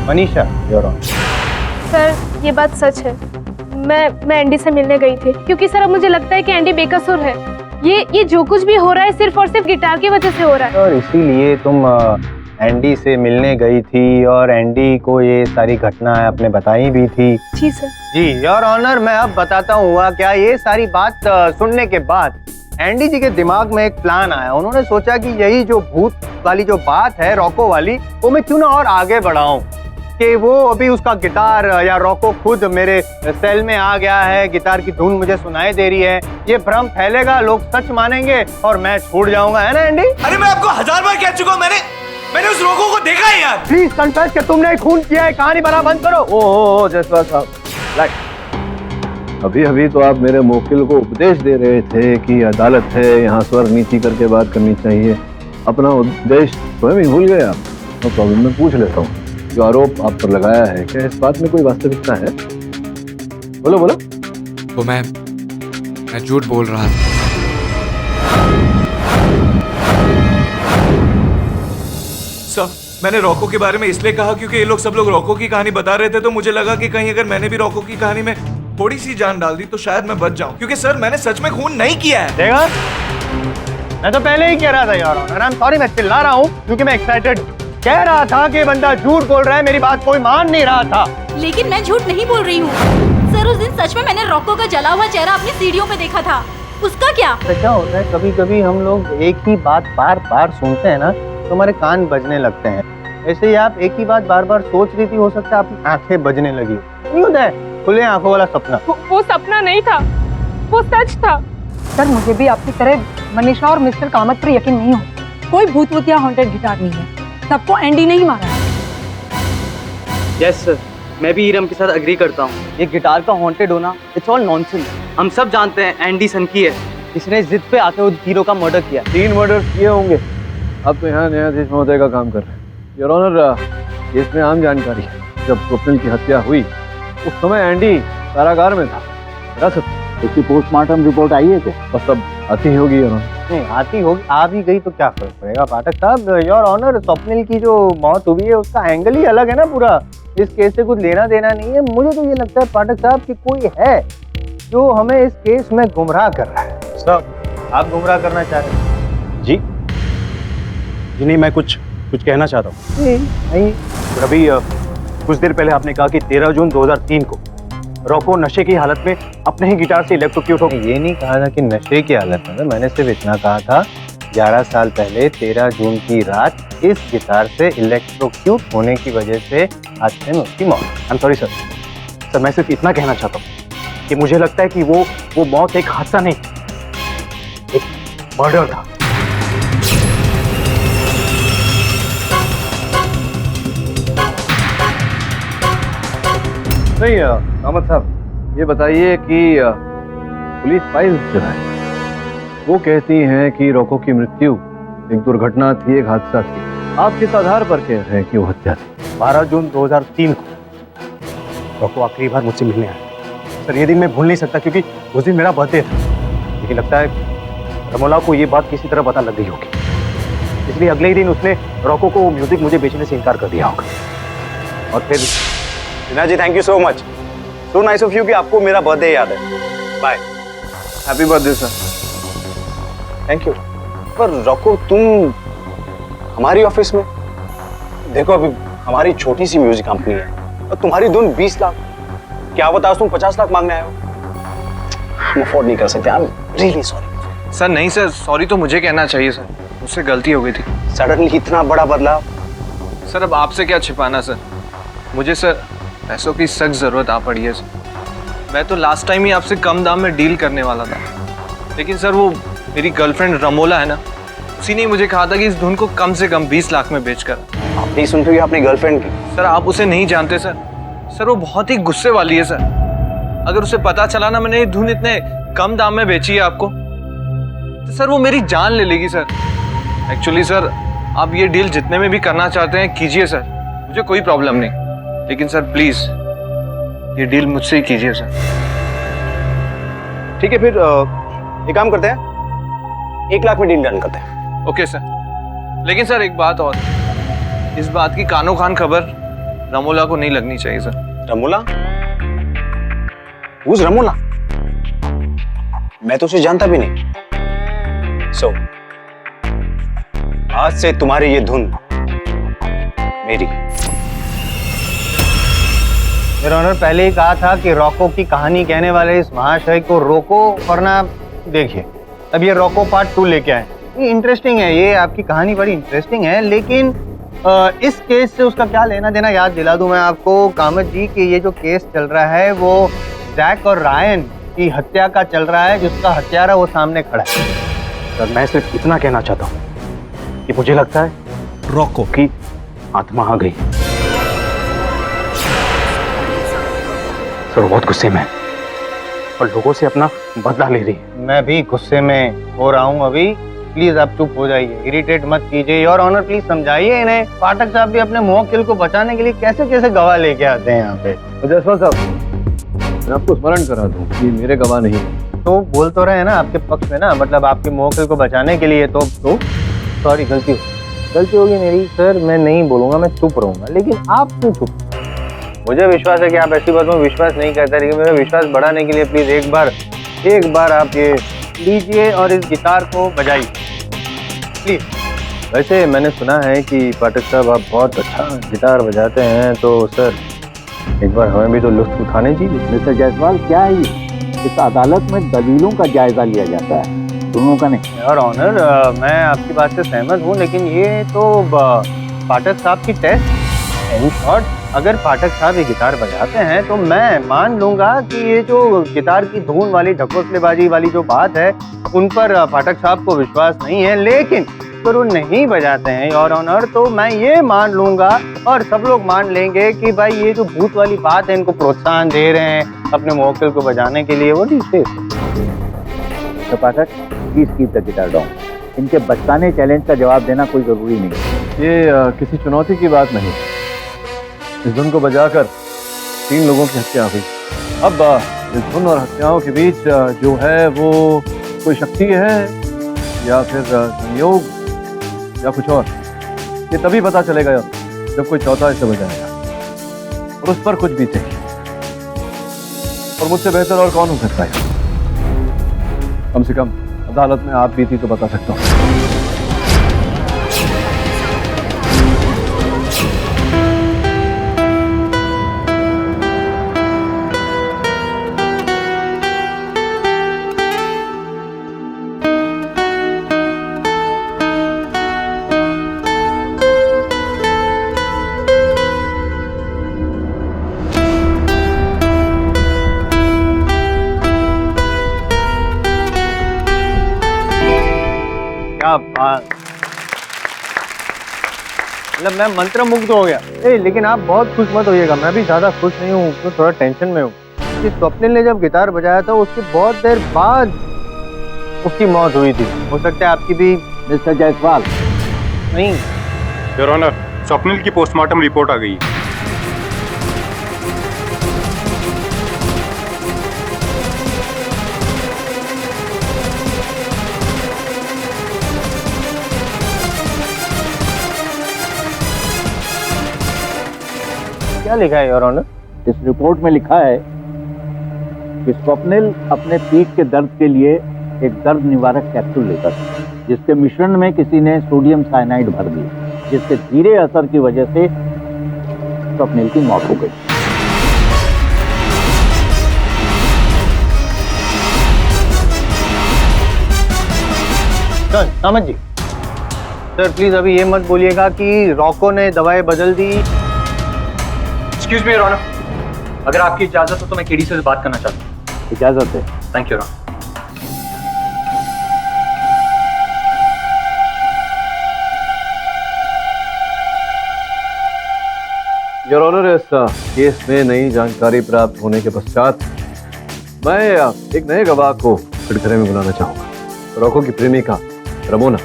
मनीषा, योर ऑनर। सर, ये बात सच है। मैं एंडी से मिलने गई थी, क्योंकि सर अब मुझे लगता है कि एंडी बेकसूर है। ये जो कुछ भी हो रहा है सिर्फ और सिर्फ गिटार की वजह से हो रहा है। और इसीलिए तुम एंडी से मिलने गई थी और एंडी को ये सारी घटना आपने बताई भी थी। जी सर। जी योर ऑनर, मैं अब बताता हूँ हुआ क्या। ये सारी बात सुनने के बाद एंडी जी के दिमाग में एक प्लान आया। उन्होंने सोचा कि यही जो भूत वाली जो बात है रॉको वाली, वो मैं क्यों ना और आगे बढ़ाऊं, कि वो अभी उसका गिटार या रॉको खुद मेरे सेल में आ गया है, गिटार की धुन मुझे सुनाई दे रही है, ये भ्रम फैलेगा, लोग सच मानेंगे और मैं छूट जाऊंगा, है ना एंडी? अरे मैं आपको 1000 बार कह चुका हूं, मैंने उस रॉको को देखा है यार। प्लीज कन्फेस कि तुमने खून किया है, कहानी बना बंद करो। ओ जायसवाल साहब, अभी अभी तो आप मेरे मुवक्किल को उपदेश दे रहे थे कि अदालत है, यहाँ स्वर्ग नीति करके बात करनी चाहिए। अपना उपदेश स्वयं ही भूल गए आप। तो प्रॉब्लम में पूछ लेता हूँ, जो आरोप आप पर लगाया है क्या इस बात में कोई वास्तविकता है? बोलो बोलो। वो मैं झूठ बोल रहा था। सर, मैंने रॉको के बारे में इसलिए कहा क्योंकि ये लोग सब लोग रॉको की कहानी बता रहे थे, तो मुझे लगा कि कहीं अगर मैंने भी रॉको की कहानी में थोड़ी सी जान डाल दी तो शायद मैं बच जाऊं, क्योंकि सर मैंने सच में खून नहीं किया है। देखा, मैं तो पहले ही कह रहा था यार, आई एम सॉरी, मैं चिल्ला रहा हूँ क्योंकि मैं एक्साइटेड कह रहा था कि बंदा झूठ बोल रहा है, मेरी बात कोई मान नहीं रहा था। लेकिन मैं झूठ नहीं बोल रही हूँ सर। उस दिन सच में मैंने रॉको का जला हुआ चेहरा अपनी सीढ़ियों पे देखा था। उसका क्या? क्या होता है, कभी कभी हम लोग एक ही बात बार बार सुनते हैं ना तो हमारे कान बजने लगते हैं। ऐसे ही आप एक ही बात बार बार सोच रही थी, हो सकता है आपकी आंखें बजने लगी। नहीं होता है खुले आंखों वाला सपना। वो सपना नहीं था, वो सच था। सर मुझे भी आपकी तरह मनीषा और मिस्टर कामत पर यकीन नहीं हो। कोई भूत वूत या हॉन्टेड गिटार नहीं है, सबको एंडी नहीं मारा है। यस सर, मैं भी ईरम के साथ एग्री करता हूँ। ये गिटार का हॉन्टेड होना इट्स ऑल नॉनसेंस। हम सब जानते हैं एंडी सनकी है, इसने जिद पे आके उस हीरो का मर्डर किया। 3 मर्डर किए होंगे। अब तो यहाँ न्यायाधीश महोदय का काम कर रहे हैं। योर ऑनर, केस में आम जानकारी है, जब स्वप्निल की हत्या हुई उस समय एंडी कारागार में था, हिरासत में। उसकी पोस्टमार्टम रिपोर्ट आई है क्या? बस अब आती ही होगी योर ऑनर। नहीं आती होगी, आ भी गई तो क्या फर्क पड़ेगा पाठक साहब। योर ऑनर, स्वप्निल की जो मौत हुई है उसका एंगल ही अलग है ना पूरा। इस केस से कुछ लेना देना नहीं है। मुझे तो ये लगता है पाठक साहब कि कोई है जो हमें इस केस में गुमराह कर रहा है। सब आप गुमराह करना चाह रहे हैं? जी नहीं, मैं कुछ कहना चाहता हूँ। नहीं अभी कुछ देर पहले आपने कहा कि 13 जून 2003 को रॉको नशे की हालत में अपने ही गिटार से इलेक्ट्रोक्यूट हो। ये नहीं कहा था कि नशे की हालत में, मैंने सिर्फ इतना कहा था 11 साल पहले 13 जून की रात इस गिटार से इलेक्ट्रोक्यूट होने की वजह से हादसे में उसकी मौत। आई एम सॉरी सर, मैं सिर्फ इतना कहना चाहता हूँ कि मुझे लगता है कि वो मौत एक हादसा नहीं, एक मर्डर था। नहीं कामत साहब, ये बताइए कि पुलिस फाइल्स जो है वो कहती हैं कि रॉको की मृत्यु एक दुर्घटना थी, एक हादसा थी। आप किस आधार पर कह रहे हैं कि वो हत्या थी? 12 जून 2003 को रॉको आखिरी बार मुझसे मिलने आया। सर ये दिन मैं भूल नहीं सकता क्योंकि उस दिन मेरा बर्थडे था। लेकिन लगता है रमोला को ये बात किसी तरह पता लग गई होगी, इसलिए अगले ही दिन उसने रॉको को म्यूजिक मुझे बेचने से इनकार कर दिया होगा। और फिर Sinha ji, thank you so much. So nice of you कि आपको मेरा बर्थडे याद है। Bye. Happy birthday sir. Thank you. पर रॉको, तुम हमारी ऑफिस में देखो, अभी हमारी छोटी सी म्यूजिक कंपनी है और तुम्हारी धुन 20 लाख, क्या बताओ तुम 50 लाख मांगने आए हो? हम अफोर्ड नहीं कर सकते। I am really sorry. Sir नहीं सर, सॉरी तो मुझे कहना चाहिए सर, मुझसे गलती हो गई थी। सडनली इतना बड़ा बदलाव। सर अब आपसे क्या छिपाना सर, मुझे सर पैसों की सख्त जरूरत आ पड़ी है सर। मैं तो लास्ट टाइम ही आपसे कम दाम में डील करने वाला था, लेकिन सर वो मेरी गर्लफ्रेंड रमोला है ना, उसी ने मुझे कहा था कि इस धुन को कम से कम 20 लाख में बेचकर। आप नहीं सुनते हो अपनी गर्लफ्रेंड की? सर आप उसे नहीं जानते सर, सर वो बहुत ही गुस्से वाली है सर। अगर उसे पता चला ना मैंने ये धुन इतने कम दाम में बेची है आपको, तो सर वो मेरी जान ले लेगी सर। एक्चुअली सर आप ये डील जितने में भी करना चाहते हैं कीजिए सर, मुझे कोई प्रॉब्लम नहीं, लेकिन सर प्लीज ये डील मुझसे ही कीजिए सर। ठीक है, फिर एक काम करते हैं, 1 लाख में डील डन करते हैं। ओके सर, लेकिन सर एक बात और, इस बात की कानो खान खबर रमोला को नहीं लगनी चाहिए सर। रमोला? Who's रमोला? मैं तो उसे जानता भी नहीं। So, आज से तुम्हारी ये धुन मेरी। मेरा ऑनर, पहले ही कहा था कि रॉको की कहानी कहने वाले इस महाशय को रोको, वरना देखिए अब ये रॉको पार्ट 2 लेके आए। ये इंटरेस्टिंग है, ये आपकी कहानी बड़ी इंटरेस्टिंग है, लेकिन इस केस से उसका क्या लेना देना याद दिला दूं मैं आपको कामत जी कि ये जो केस चल रहा है वो जैक और रायन की हत्या का चल रहा है, जिसका हत्यारा वो सामने खड़ा है। सर मैं सिर्फ इतना कहना चाहता हूँ कि मुझे लगता है रॉको की आत्मा आ गई। सर बहुत गुस्से में, और लोगों से अपना बदला ले रही है। मैं भी गुस्से में हो रहा हूँ अभी। प्लीज आप चुप हो जाइए, इरिटेट मत कीजिए। योर ऑनर प्लीज समझाइए इन्हें। पाठक साहब भी अपने मुवक्किल को बचाने के लिए कैसे कैसे गवाह लेके आते हैं यहाँ पे। तो जायसवाल साहब, मैं आपको स्मरण करा दूं कि मेरे गवाह नहीं। तो बोल तो रहे हैं ना आपके पक्ष में ना, मतलब आपके मुवक्किल को बचाने के लिए। तो सॉरी, गलती होगी मेरी सर, मैं नहीं बोलूंगा, मैं चुप रहूंगा। लेकिन आप क्यों चुप? मुझे विश्वास है कि आप ऐसी बात में विश्वास नहीं करते, लेकिन मेरा विश्वास बढ़ाने के लिए प्लीज एक बार आप ये लीजिए और इस गिटार को बजाइए प्लीज। वैसे मैंने सुना है कि पाठक साहब आप बहुत अच्छा गिटार बजाते हैं, तो सर एक बार हमें भी तो लुत्फ उठाने चाहिए। मिस्टर जायसवाल, क्या है ये? इस अदालत में दलीलों का जायजा लिया जाता है, दोनों का नहीं। और ऑनर, मैं आपकी बात से सहमत हूँ, लेकिन ये तो पाठक साहब की टेस्ट। इन शॉर्ट, अगर पाठक साहब ये गिटार बजाते हैं तो मैं मान लूंगा कि ये जो गिटार की धुन वाली ढकोसलेबाजी वाली जो बात है, उन पर पाठक साहब को विश्वास नहीं है। लेकिन अगर वो नहीं बजाते हैं योर ऑनर, तो मैं ये मान लूंगा और सब लोग मान लेंगे कि भाई ये जो भूत वाली बात है, इनको प्रोत्साहन दे रहे हैं अपने मुवक्किल को बजाने के लिए। वो ठीक तो Pathak, please keep the guitar down. इनके बचकाने चैलेंज का जवाब देना कोई जरूरी नहीं है। ये किसी चुनौती की बात नहीं। इस धुन को बजाकर 3 लोगों की हत्या हुई। अब इस धुन और हत्याओं के बीच जो है वो कोई शक्ति है या फिर संयोग या कुछ और, ये तभी पता चलेगा जब कोई चौथा इसे बजाएगा और उस पर कुछ बीतेगी। और मुझसे बेहतर और कौन हो सकता है? कम से कम अदालत में आप बीती तो बता सकता हूँ। मतलब मैं मंत्रमुग्ध हो गया। लेकिन आप बहुत खुश मत होइएगा, मैं भी ज्यादा खुश नहीं हूँ, तो थोड़ा टेंशन में हूँ। कि स्वप्निल ने जब गिटार बजाया था, उसके बहुत देर बाद उसकी मौत हुई थी। हो सकता है आपकी भी। मिस्टर जायसवाल, नहीं योर ऑनर, स्वप्निल की पोस्टमार्टम रिपोर्ट आ गई है। क्या लिखा है योर ऑनर? इस रिपोर्ट में लिखा है कि स्वप्निल अपने पीठ के दर्द के लिए एक दर्द निवारक कैप्सूल लेता था, जिसके मिश्रण में किसी ने सोडियम साइनाइड भर दिया, जिसके धीरे असर की वजह से स्वप्निल की मौत हो गई। सर, सामत जी, सर प्लीज अभी ये मत बोलिएगा कि रॉको ने दवाएं बदल दी। एक्सक्यूज मी योर ऑनर, अगर आपकी इजाजत हो तो मैं केडी से बात करना चाहता हूँ। इजाजत है। Thank you your honour. Your honour, इस केस में नई जानकारी प्राप्त होने के पश्चात मैं एक नए गवाह को कटघरे में बुलाना चाहूंगा। रॉको की प्रेमिका रमोना।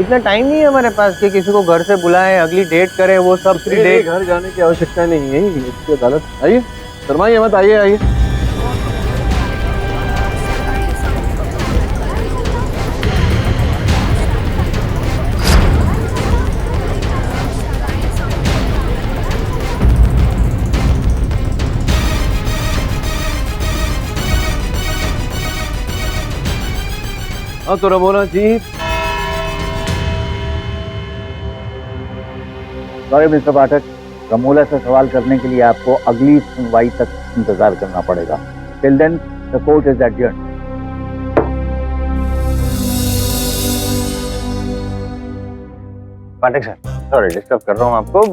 इतना टाइम नहीं है हमारे पास कि किसी को घर से बुलाएं, अगली डेट करें, वो सब डेट। घर जाने की आवश्यकता नहीं है, इसकी अदालत। आइए, शर्माइए मत, आइए आइए। हाँ तो रमोना जी। सॉरी मिस्टर पाठक, रमोला से सवाल करने के लिए आपको अगली सुनवाई तक इंतजार करना पड़ेगा। Till then the court is adjourned. Pathak sir, sorry disturb कर रहा हूँ आपको।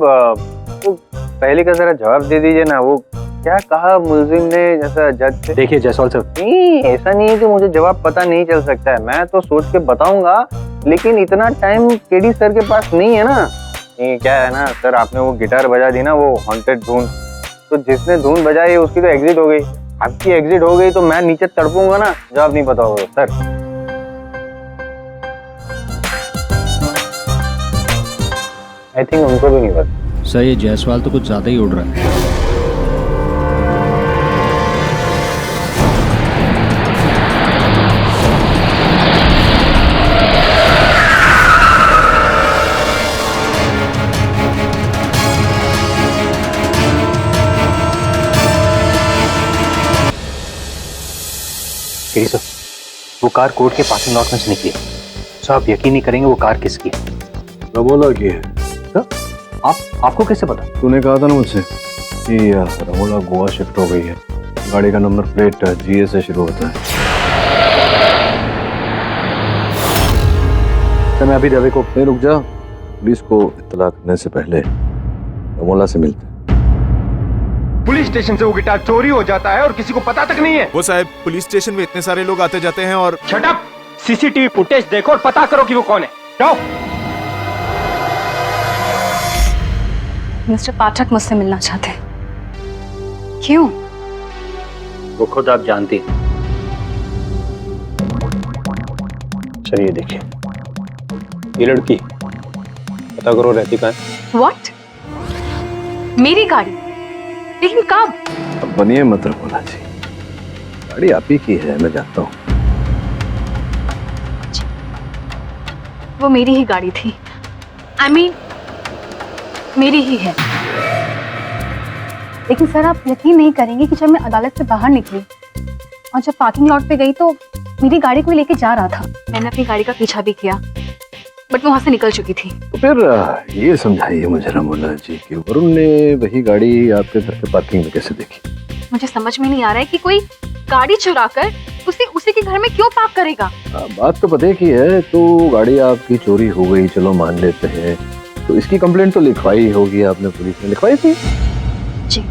तो पहले का जरा जवाब दे दीजिए ना। वो क्या कहा मुलजिम ने जैसा जज से? देखिए जायसवाल सर, नहीं ऐसा नहीं है कि मुझे जवाब पता नहीं चल सकता है, मैं तो सोच के बताऊंगा, लेकिन इतना टाइम केडी सर के पास नहीं है ना। ये क्या है ना सर, आपने वो गिटार बजा दी ना, वो हॉन्टेड धुन, तो जिसने धुन बजाई उसकी तो एग्जिट हो गई। आपकी एग्जिट हो गई तो मैं नीचे तड़पूंगा ना, जवाब नहीं पता होगा सर। आई थिंक उनको भी नहीं पता। सर ये जायसवाल तो कुछ ज्यादा ही उड़ रहा है। गिरी सर, वो कार कोर्ट के पार्किंग लॉट में से निकली। सर आप यकीन नहीं करेंगे वो कार किसकी है। रमोला की है। आपको कैसे पता? तूने कहा था ना मुझसे कि रमोला गोवा शिफ्ट हो गई है। गाड़ी का नंबर प्लेट GA से शुरू होता है। सर मैं अभी रवि को नहीं, रुक जा। पुलिस को इत्तला करने से पहले रमोला से मिलते हैं। पुलिस स्टेशन से वो गिटार चोरी हो जाता है और किसी को पता तक नहीं है। वो साहब पुलिस स्टेशन में इतने सारे लोग आते जाते हैं और शट अप! CCTV फुटेज देखो और पता करो कि वो कौन है। जाओ। मिस्टर पाठक मुझसे मिलना चाहते हैं। क्यों? वो खुद आप जानती हैं। सर ये देखिए, ये लड़की पता करो रहती कहाँ है। What? मेरी गाड़ी? लेकिन कब? अब बनिए मत रमोला जी, गाड़ी आप ही की है, मैं जानता हूँ। वो मेरी ही गाड़ी थी। I mean, मेरी ही है। लेकिन सर आप यकीन नहीं करेंगे कि जब मैं अदालत से बाहर निकली और जब पार्किंग लॉट पे गई तो मेरी गाड़ी कोई लेके जा रहा था। मैंने अपनी गाड़ी का पीछा भी किया बट वहां से निकल चुकी थी। तो फिर ये समझाइए मुझे रमोला जी कि वरुण ने वही गाड़ी आपके घर के पार्किंग में कैसे देखी? मुझे समझ में नहीं आ रहा है कि कोई गाड़ी चुरा कर उसी के घर में क्यों पार्क करेगा। बात तो पते की है। तो गाड़ी आपकी चोरी हो गई, चलो मान लेते हैं, तो इसकी कंप्लेंट तो लिखवाई होगी आपने, पुलिस ने लिखवाई थी? जी।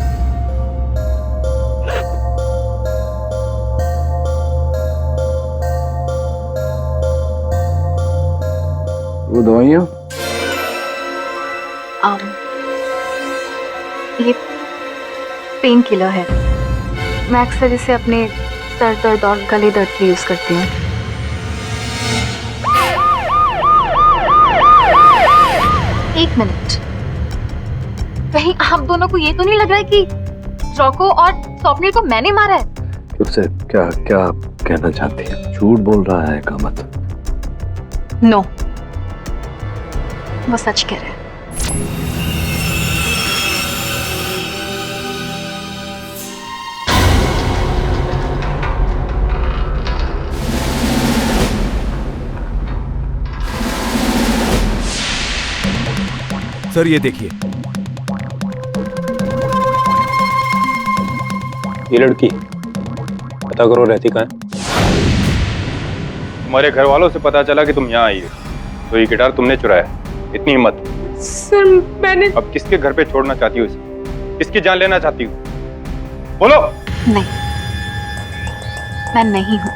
वो दवाइयाँ? ये पेन किलर है। मैं अक्सर इसे अपने सर दर्द और गले दर्द के यूज करती हूँ। एक मिनट, कहीं आप दोनों को ये तो नहीं लग रहा है कि रॉको और स्वप्निल को मैंने मारा है? उससे क्या क्या कहना चाहती है? झूठ बोल रहा है कामत? नो, वो सच कह रहे हैं। सर ये देखिए, ये लड़की पता करो रहती कहाँ है। तुम्हारे घर वालों से पता चला कि तुम यहाँ आई हो, तो ये गिटार तुमने चुराया। इतनी हिम्मत? सर मैंने। अब किसके घर पे छोड़ना चाहती हो इसे? किसकी जान लेना चाहती हो? बोलो। नहीं, मैं नहीं हूं।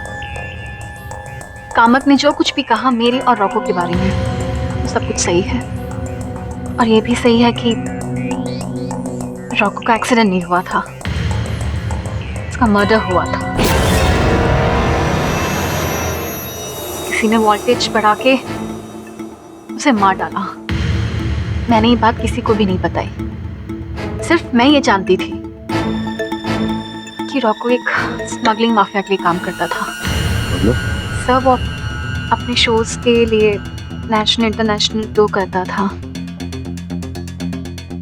कामत ने जो कुछ भी कहा मेरे और रॉको के बारे में, वो सब कुछ सही है। और ये भी सही है कि रॉको का एक्सीडेंट नहीं हुआ था, उसका मर्डर हुआ था। किसी ने वोल्टेज बढ़ा के उसे मार डाला। मैंने ये बात किसी को भी नहीं बताई। सिर्फ मैं ये जानती थी कि रॉको एक स्मगलिंग माफिया के लिए काम करता था। सर वो अपने शोज के लिए नेशनल इंटरनेशनल टूर करता था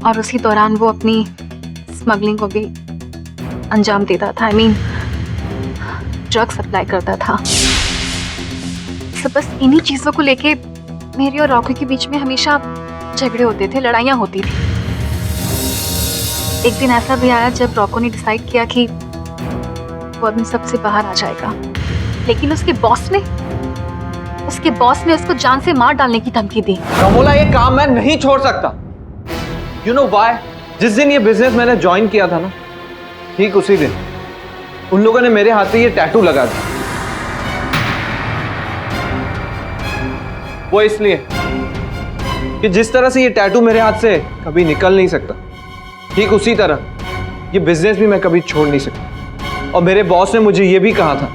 और उसी दौरान वो अपनी स्मगलिंग को भी अंजाम देता था। I mean, ड्रग सप्लाई करता था। तो बस इन्हीं चीजों को लेके मेरी और रॉकी के बीच में हमेशा झगड़े होते थे, लड़ाइयाँ होती थी। एक दिन ऐसा भी आया जब रॉको ने डिसाइड किया कि वो अपने सबसे बाहर आ जाएगा, लेकिन उसके बॉस ने उसको जान से मार डालने की धमकी दी। रमोला ये काम मैं नहीं छोड़ सकता। You know why? जिस दिन ये बिजनेस मैंने ज्वाइन किया था ना, ठीक उसी दिन उन लोगों ने मेरे हाथ पे ये टैटू लगा दिया। वो इसलिए कि जिस तरह से ये टैटू मेरे हाथ से कभी निकल नहीं सकता, ठीक उसी तरह ये बिजनेस भी मैं कभी छोड़ नहीं सकता। और मेरे बॉस ने मुझे ये भी कहा था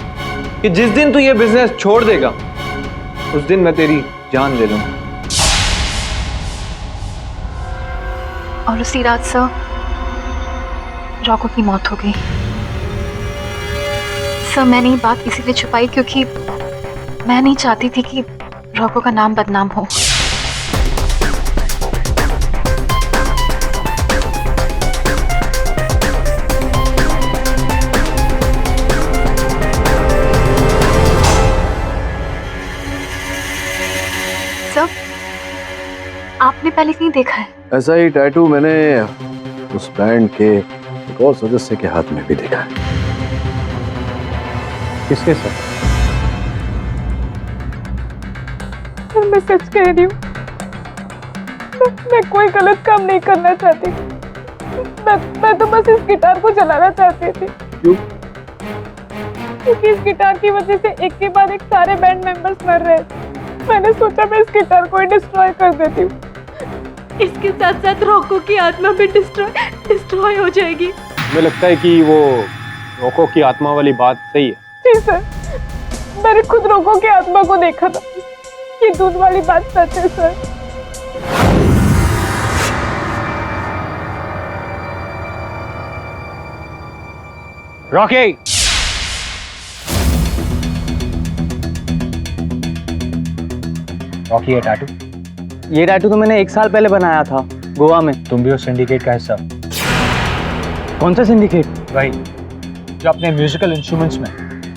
कि जिस दिन तू ये बिजनेस छोड़ देगा उस दिन मैं तेरी जान ले लूंगा। और उसी रात सर रॉको की मौत हो गई। सर मैंने ये बात इसीलिए छुपाई क्योंकि मैं नहीं चाहती थी कि रॉको का नाम बदनाम हो। सर आपने पहले कहीं देखा है? ऐसा ही टैटू मैंने उस बैंड के एक और सदस्य के हाथ में भी देखा है। किसके साथ? मैं सच कह रही हूँ, मैं कोई गलत काम नहीं करना चाहती। मैं तो बस इस गिटार को जलाना चाहती थी। क्यों? क्योंकि इस गिटार की वजह से एक के बाद एक सारे बैंड मेंबर्स मर रहे थे। मैंने सोचा मैं इस गिटार को ही डिस्ट्रॉय कर देती हूँ। इसके साथ साथ रॉको की आत्मा भी डिस्ट्रॉय हो जाएगी। मुझे लगता है कि वो रोको की आत्मा वाली बात सही है। जी सर, मैंने खुद रोको की आत्मा को देखा था। ये दूध वाली बात सच है सर। रॉकी, रॉकी ये टैटू तो मैंने 1 साल पहले बनाया था गोवा में। तुम भी उस सिंडिकेट का हिस्सा? कौन सा सिंडिकेट? भाई जो अपने म्यूजिकल इंस्ट्रूमेंट्स में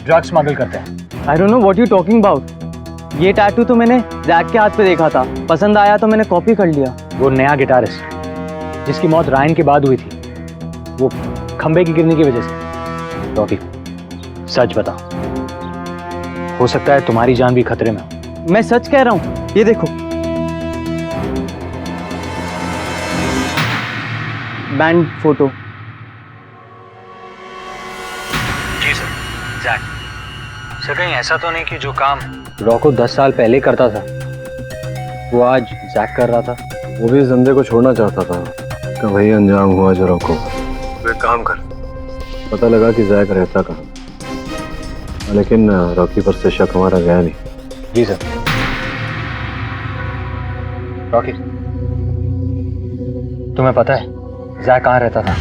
ड्रग्स स्मगल करते हैं। I don't know what you talking about. ये टैटू तो मैंने जैक के हाथ पे देखा था, पसंद आया तो मैंने कॉपी कर लिया। वो नया गिटारिस्ट जिसकी मौत रायन के बाद हुई थी, वो खंबे की गिरने की वजह से। रॉकी सच बता, हो सकता है तुम्हारी जान भी खतरे में हो। मैं सच कह रहा हूँ, ये देखो बैंड फोटो। जी सर, जैक। सर कहीं ऐसा तो नहीं कि जो काम रॉको 10 साल पहले करता था वो आज जैक कर रहा था? वो भी इस धंधे को छोड़ना चाहता था, उसका वही अंजाम हुआ जो रॉको। वे काम कर, पता लगा कि जैक रहता कहाँ, लेकिन रॉकी पर से शक हमारा गया नहीं। जी सर। रॉकी, तुम्हें पता है जैक कहाँ रहता था?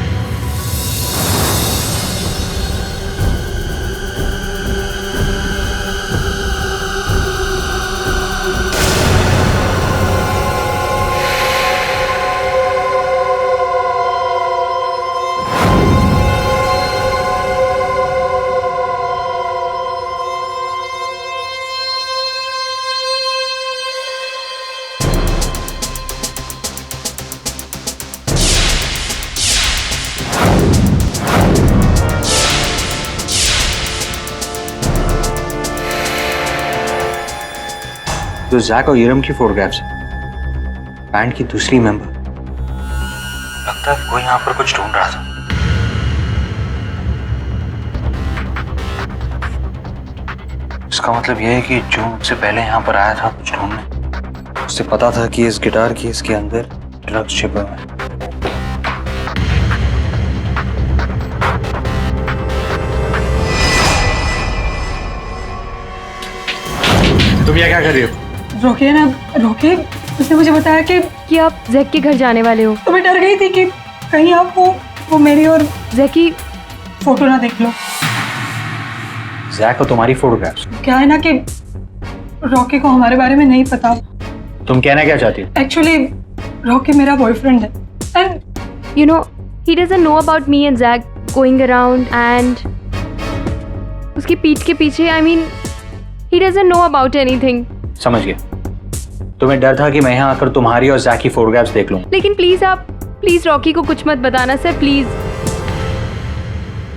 जो जैक और ईरम की फोटोग्राफ्स है, बैंड की दूसरी मेंबर। लगता है वो यहाँ पर कुछ ढूंढ रहा था। इसका मतलब यह है कि जो मुझसे पहले यहाँ पर आया था कुछ ढूंढने, उससे पता था कि इस गिटार केस के अंदर ड्रग्स छिपे हुए हैं। तुम यहाँ क्या कर रही हो? रोके ना, रोके। उसने मुझे बताया कि आप जैक के घर जाने वाले हो। तो मैं डर गई थी कि कहीं आप वो मेरी और जैक की फोटो ना देख लो। जैक और तुम्हारी फोटोग्राफ्स? क्या है ना कि रॉकी को हमारे बारे में नहीं पता। तुम कहना क्या चाहती हो? एक्चुअली रॉकी मेरा बॉयफ्रेंड है and you know he doesn't know about me and Jack going around and उसकी पीठ के पीछे I mean he doesn't know about anything. समझ गया। तुम्हें डर था कि मैं यहाँ आकर तुम्हारी और जैक की फोटोग्राफ्स देख लूं। लेकिन प्लीज रॉकी को कुछ मत बताना सर, प्लीज।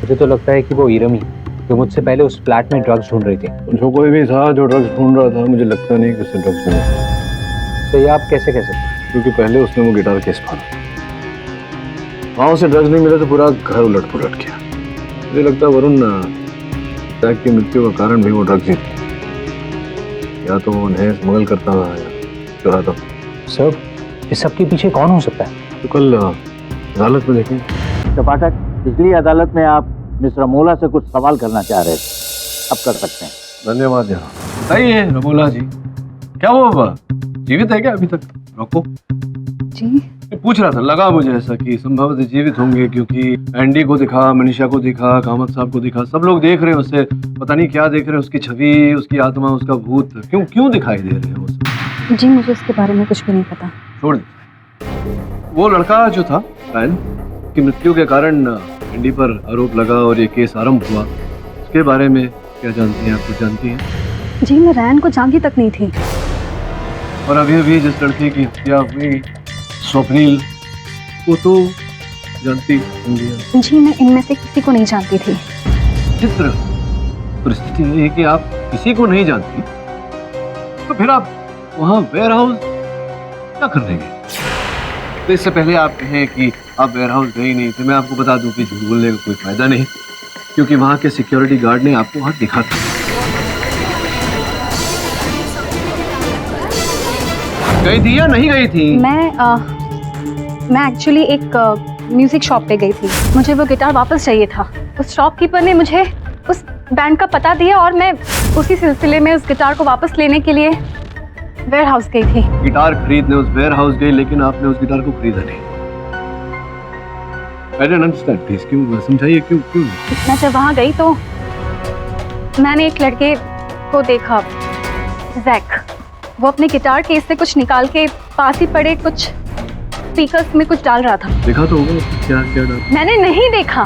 मुझे तो लगता है कि वो ईरम ही जो मुझसे पहले उस फ्लैट में ड्रग्स ढूंढ रही थी। जो कोई भी था जो ड्रग्स ढूंढ रहा था, मुझे लगता नहीं कि उसने ड्रग्स ढूंढा। तो ये आप कैसे कह सकते? क्योंकि पहले उसने वो गिटार केस फाड़ा, वहां उसे ड्रग्स नहीं मिला तो पूरा घर उलट पुलट गया। मुझे लगता है वरुण जैक की मृत्यु का कारण भी वो ड्रग्स ही थी। या तो वो उन्हें स्मगल करता था या चुराता था। सर इस सब के पीछे कौन हो सकता है? तो कल अदालत में देखेंगे। तो पाठक, पिछली अदालत में आप मिस्टर अमोला से कुछ सवाल करना चाह रहे थे, अब कर सकते हैं। धन्यवाद यार। बताइए रमोला जी, क्या हुआ? जीवित है क्या अभी तक? रोको जी पूछ रहा था, लगा मुझे ऐसा कि संभवतः जीवित होंगे, क्योंकि एंडी को दिखा, मनीषा को दिखा, कामत साहब को दिखा, सब लोग देख रहे हैं उसे, पता नहीं क्या देख रहे हैं, उसकी छवि, उसकी आत्मा, उसका भूत क्यों दिखाई दे रहे हैं उसे? जी मुझे उसके बारे में कुछ भी नहीं पता। छोड़ दे। वो लड़का जो था रायन की मृत्यु के कारण एंडी पर आरोप लगा और ये केस आरंभ हुआ, उसके बारे में क्या जानती हैं? आप कुछ जानती हैं? जी मैं रैन को जानती तक नहीं थी। और अभी जिस लड़के की हत्या हुई, स्वप्निल, वो तो जानती होंगी। जी मैं इनमें से किसी को नहीं जानती थी। चित्र परिस्थिति है कि आप किसी को नहीं जानती, तो फिर आप वहाँ वेयर हाउस क्या करने गए? तो इससे पहले आप कहें कि आप वेयर हाउस गए नहीं, तो मैं आपको बता दूं कि झूठ बोलने का कोई फायदा नहीं, क्योंकि वहाँ के सिक्योरिटी गार्ड ने आपको वहाँ देखा था। गई थी या नहीं गई थी? मैं एक्चुअली एक म्यूजिक शॉप पे गई थी। मुझे वो गिटार वापस चाहिए था। उस शॉपकीपर ने मुझे उस बैंड का पता दिया और मैं उसी सिलसिले में उस गिटार को वापस लेने के लिए वेयर हाउस गई थी। गिटार खरीदने उस वेयर हाउस गई, लेकिन आपने उस गिटार को खरीदा नहीं। I don't understand, please, क्यों? समझाइए क्यों? मैं जब वहाँ गई तो मैंने एक लड़के को देखा, जैक। वो अपने गिटार केस से कुछ निकाल के पास ही पड़े कुछ स्पीकर्स में कुछ डाल रहा था। देखा तो होगा क्या डाल? मैंने नहीं देखा।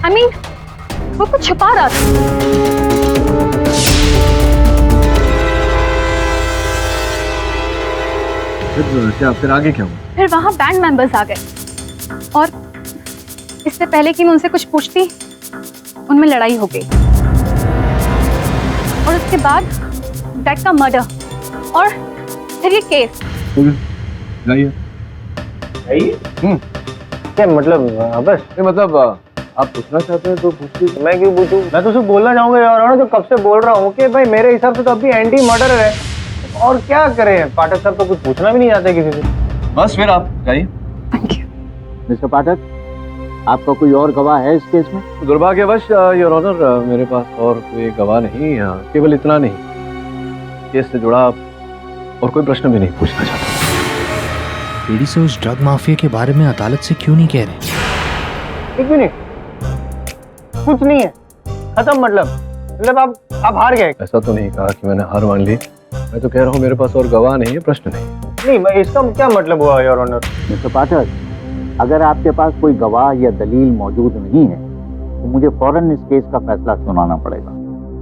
I mean, वो कुछ छुपा रहा था। फिर आगे क्या हुआ? फिर वहाँ बैंड मेंबर्स आ गए और इससे पहले कि मैं उनसे कुछ पूछती, उनमें लड़ाई हो गई और उसके बाद दैट का मर्डर और फिर ये केस। क्या मतलब? बस मतलब आप पूछना चाहते हैं तो पूछिए। मैं क्यों पूछूं? मैं तो सिर्फ बोलना चाहूंगा यार, तो कब से बोल रहा हूँ कि भाई मेरे हिसाब से तो अभी एंडी मर्डर है, और क्या करें? पाठक साहब तो कुछ पूछना भी नहीं चाहते किसी से। बस फिर आप जाइए। मिस्टर पाठक, आपका कोई और गवाह है इस केस में? दुर्भाग्यवश योर ऑनर, मेरे पास और कोई गवाह नहीं है। केवल इतना नहीं, केस से जुड़ा और कोई प्रश्न भी नहीं पूछना चाहता। एडी से उस ड्रग माफिया के बारे में अदालत से क्यों नहीं कह रहे? एक मिनट, कुछ नहीं है, खत्म। मतलब आप हार गए। ऐसा तो नहीं कहा कि मैंने हार मान ली, मैं तो कह रहा हूँ मेरे पास और गवाह नहीं है, प्रश्न नहीं। नहीं, इसका क्या मतलब हुआ योर ऑनर? मिस्टर पाठक, अगर आपके पास कोई गवाह या दलील मौजूद नहीं है तो मुझे फौरन इस केस का फैसला सुनाना पड़ेगा,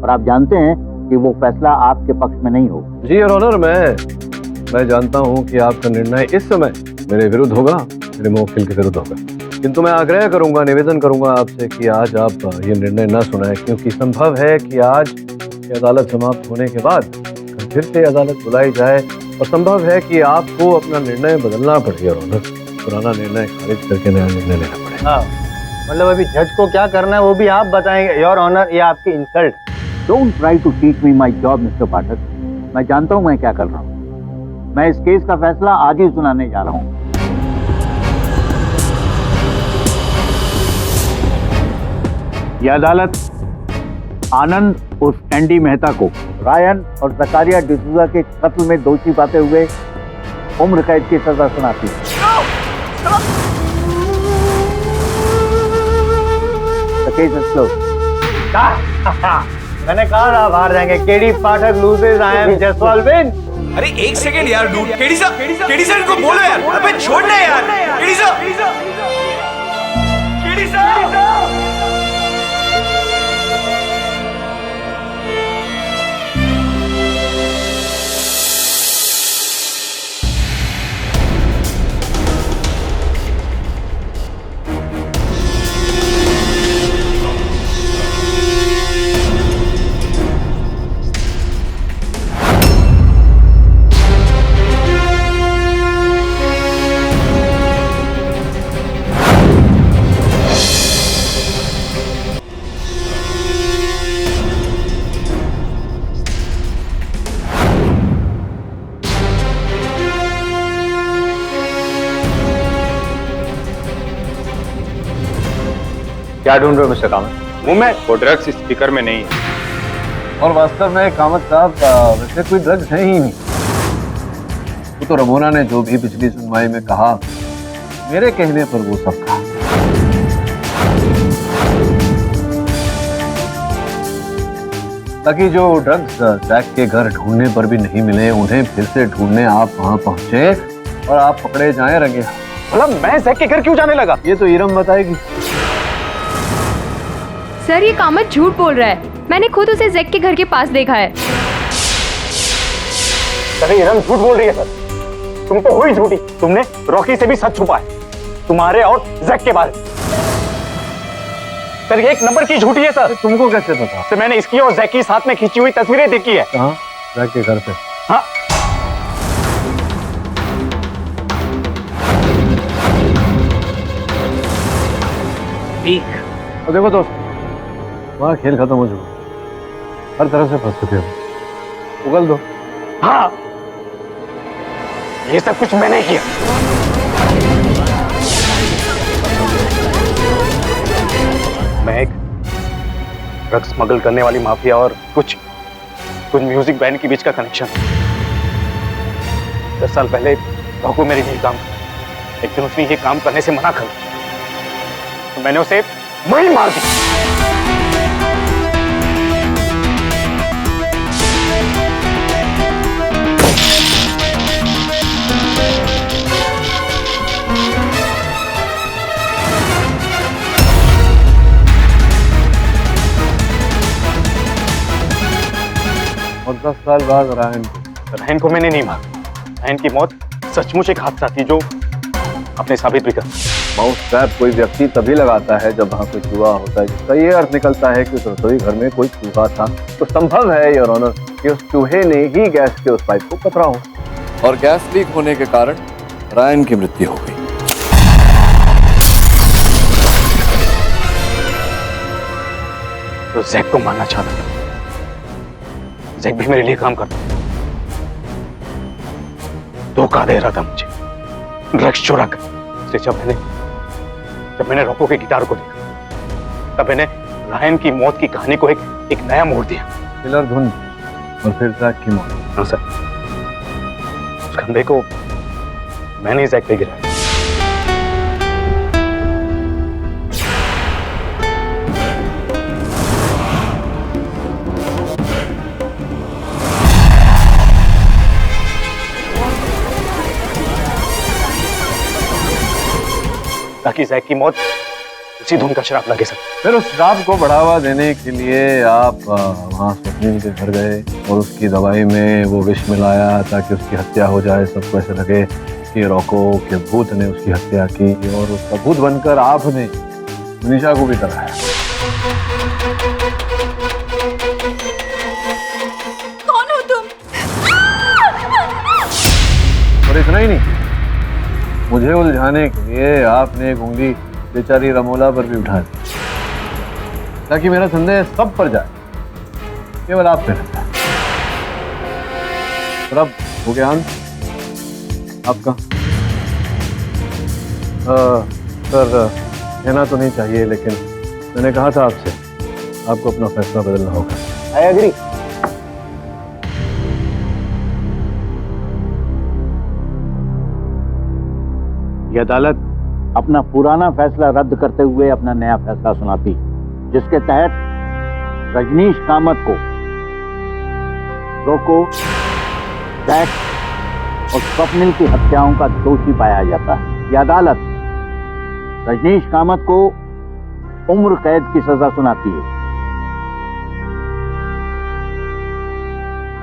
और आप जानते हैं कि वो फैसला आपके पक्ष में नहीं होगा। जी योर ऑनर, मैं जानता हूँ कि आपका निर्णय इस समय मेरे विरुद्ध होगा, मेरे मुवक्किल के विरुद्ध होगा, किंतु मैं आग्रह करूंगा, निवेदन करूंगा आपसे कि आज आप ये निर्णय न सुनाएं, क्योंकि संभव है कि आज ये अदालत समाप्त होने के बाद फिर से अदालत बुलाई जाए, और संभव है कि आपको अपना निर्णय बदलना पड़े योर ऑनर, पुराना निर्णय खारिज करके नया निर्णय लेना पड़े। हाँ, मतलब अभी जज को क्या करना है वो भी आप बताएंगे योर ऑनर, ये आपकी insult. Don't try to teach me my job mister Pathak. मैं जानता हूँ मैं क्या कर रहा हूँ। मैं इस केस का फैसला आज ही सुनाने जा रहा हूँ। यह अदालत आनंद उर्फ एंडी मेहता को रायन और जकारिया डिसूजा के कत्ल में दोषी पाते हुए उम्र कैद की सजा सुनाती है। The case is closed. मैंने कहा था हार जाएंगे। KD Pathak loses, I am Jaswal win. अरे एक सेकंड यार डूड, केडी सर को बोलो यार, अबे छोड़ना यार, केडी सर। क्या ढूंढ रहे हो मिस्टर कामत? मुंह में वो ड्रग्स स्पीकर में नहीं है। और वास्तव में कामत साहब वैसे कोई ड्रग्स है ही नहीं। वो तो रमोना ने जो भी पिछली सुनवाई में कहा, मेरे कहने पर वो सब कहा। ताकि जो ड्रग्स जैक के घर ढूंढने पर भी नहीं मिले, उन्हें फिर से ढूंढने आप वहां पहुंचे और आप पकड़े जाएं रंगे हाथ। मतलब मैं जैक के घर क्यों जाने लगा? ये तो इरम बताएगी। सर ये कामत झूठ बोल रहा है, मैंने खुद उसे जैक के घर के पास देखा है। अरे इरम झूठ बोल रही है सर। तुम तो हुई झूठी। तुमने रॉकी से भी सच छुपा है, तुम्हारे और जैक के बारे में। सर ये एक नंबर की झूठी है सर। तुमको कैसे पता? सर मैंने इसकी और जैक की साथ में खींची हुई तस्वीरें देखी है। कहाँ? जैक के घर पे? हाँ। और देखो दोस्त, वहाँ खेल खत्म हो चुका, हर तरह से फंस चुके हो। उगल दो। हाँ, ये सब कुछ मैंने किया। मैं एक ड्रग्स स्मगल करने वाली माफिया और कुछ म्यूजिक बैंड के बीच का कनेक्शन। 10 साल पहले रॉको मेरे लिए काम किया। एक दिन उसने ये काम करने से मना कर दिया, तो मैंने उसे वहीं मार दिया। और 10 साल बाद रायन को मैंने नहीं मारा। रायन की मौत सचमुच एक हादसा थी जो आपने साबित भी कर। माउस ट्रैप कोई व्यक्ति तभी लगाता है जब वहाँ कोई चूहा होता है, जिसका ये अर्थ निकलता है कि उस रसोई घर में कोई चूहा था। तो संभव है योर ऑनर कि उस चूहे ने ही गैस के उस पाइप को पकड़ा हो और गैस लीक होने के कारण रायन की मृत्यु हो गई। तो जैक को मारना चाहता था। जैक भी मेरे लिए काम करता, धोखा दे रहा था मुझे, ड्रग्स चुरा कर। जब मैंने रॉको के गिटार को देखा, तब मैंने रायन की मौत की कहानी को एक नया मोड़ दिया। किलर धुन और फिर जैक की मौत। हाँ सर, उस खंबे को मैंने जैक पे गिराया। ताकि जैक की मौत उसी धुन का शराब लगे सर। फिर उस शराब को बढ़ावा देने के लिए आप वहाँ स्वप्निल के घर गए और उसकी दवाई में वो विष मिलाया ताकि उसकी हत्या हो जाए। सबको ऐसे लगे कि रॉको के भूत ने उसकी हत्या की और उसका भूत बनकर आपने मनीषा को भी डराया। कौन हो तुम? और इतना ही नहीं, मुझे उलझाने के लिए आपने एक उंगली बेचारी रमोला पर भी उठा दी ताकि मेरा संदेह सब पर जाए, केवल आप पे रहता है। और अब हो गया अंत आपका। सर कहना तो नहीं चाहिए, लेकिन मैंने कहा था आपसे, आपको अपना फैसला बदलना होगा। I agree. ये अदालत अपना पुराना फैसला रद्द करते हुए अपना नया फैसला सुनाती, जिसके तहत रजनीश कामत को रॉको, जैक और स्वप्निल की हत्याओं का दोषी पाया जाता है। यह अदालत रजनीश कामत को उम्र कैद की सजा सुनाती है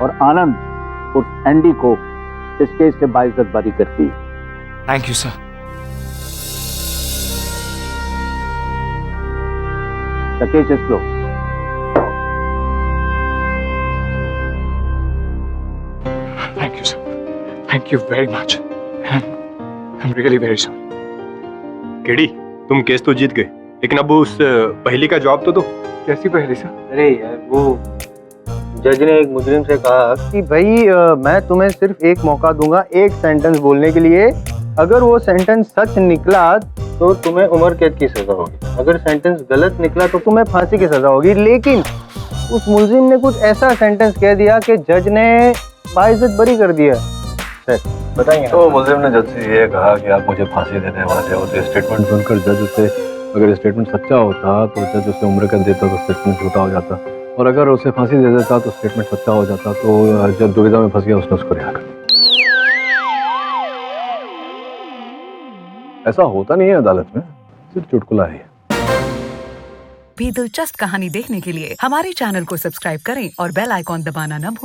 और आनंद उर्फ एंडी को इस केस से बाइज्जत बरी करती है। Thank you sir. The case is closed. Thank you, sir. Thank you very much. I'm really very sorry. KD, तुम केस तो जीत गए, लेकिन अब उस पहेली का जवाब तो दो। कैसी पहेली सर? अरे यार, वो जज ने एक मुजरिम से कहा कि भाई मैं तुम्हें सिर्फ एक मौका दूंगा एक सेंटेंस बोलने के लिए, अगर वो सेंटेंस सच निकला तो तुम्हें उम्र कैद की सजा होगी, अगर सेंटेंस गलत निकला तो तुम्हें फांसी की सजा होगी। लेकिन उस मुलजिम ने कुछ ऐसा सेंटेंस कह दिया कि जज ने बाइज्जत बरी कर दिया। बताइए। तो मुलजिम ने जज से ये कहा कि आप मुझे फांसी देने वाले हो, तो स्टेटमेंट सुनकर जज उसे, अगर स्टेटमेंट सच्चा होता तो जज उसे उम्र कैद देता तो स्टेटमेंट झूठा हो जाता, और अगर उसे फांसी दे देता तो स्टेटमेंट सच्चा हो जाता। तो जज दुविधा में फंस गया, उसने उसको रिहा कर दिया। ऐसा होता नहीं है अदालत में, सिर्फ चुटकुला है। भी दिलचस्प कहानी देखने के लिए हमारे चैनल को सब्सक्राइब करें और बेल आइकॉन दबाना न भूलें।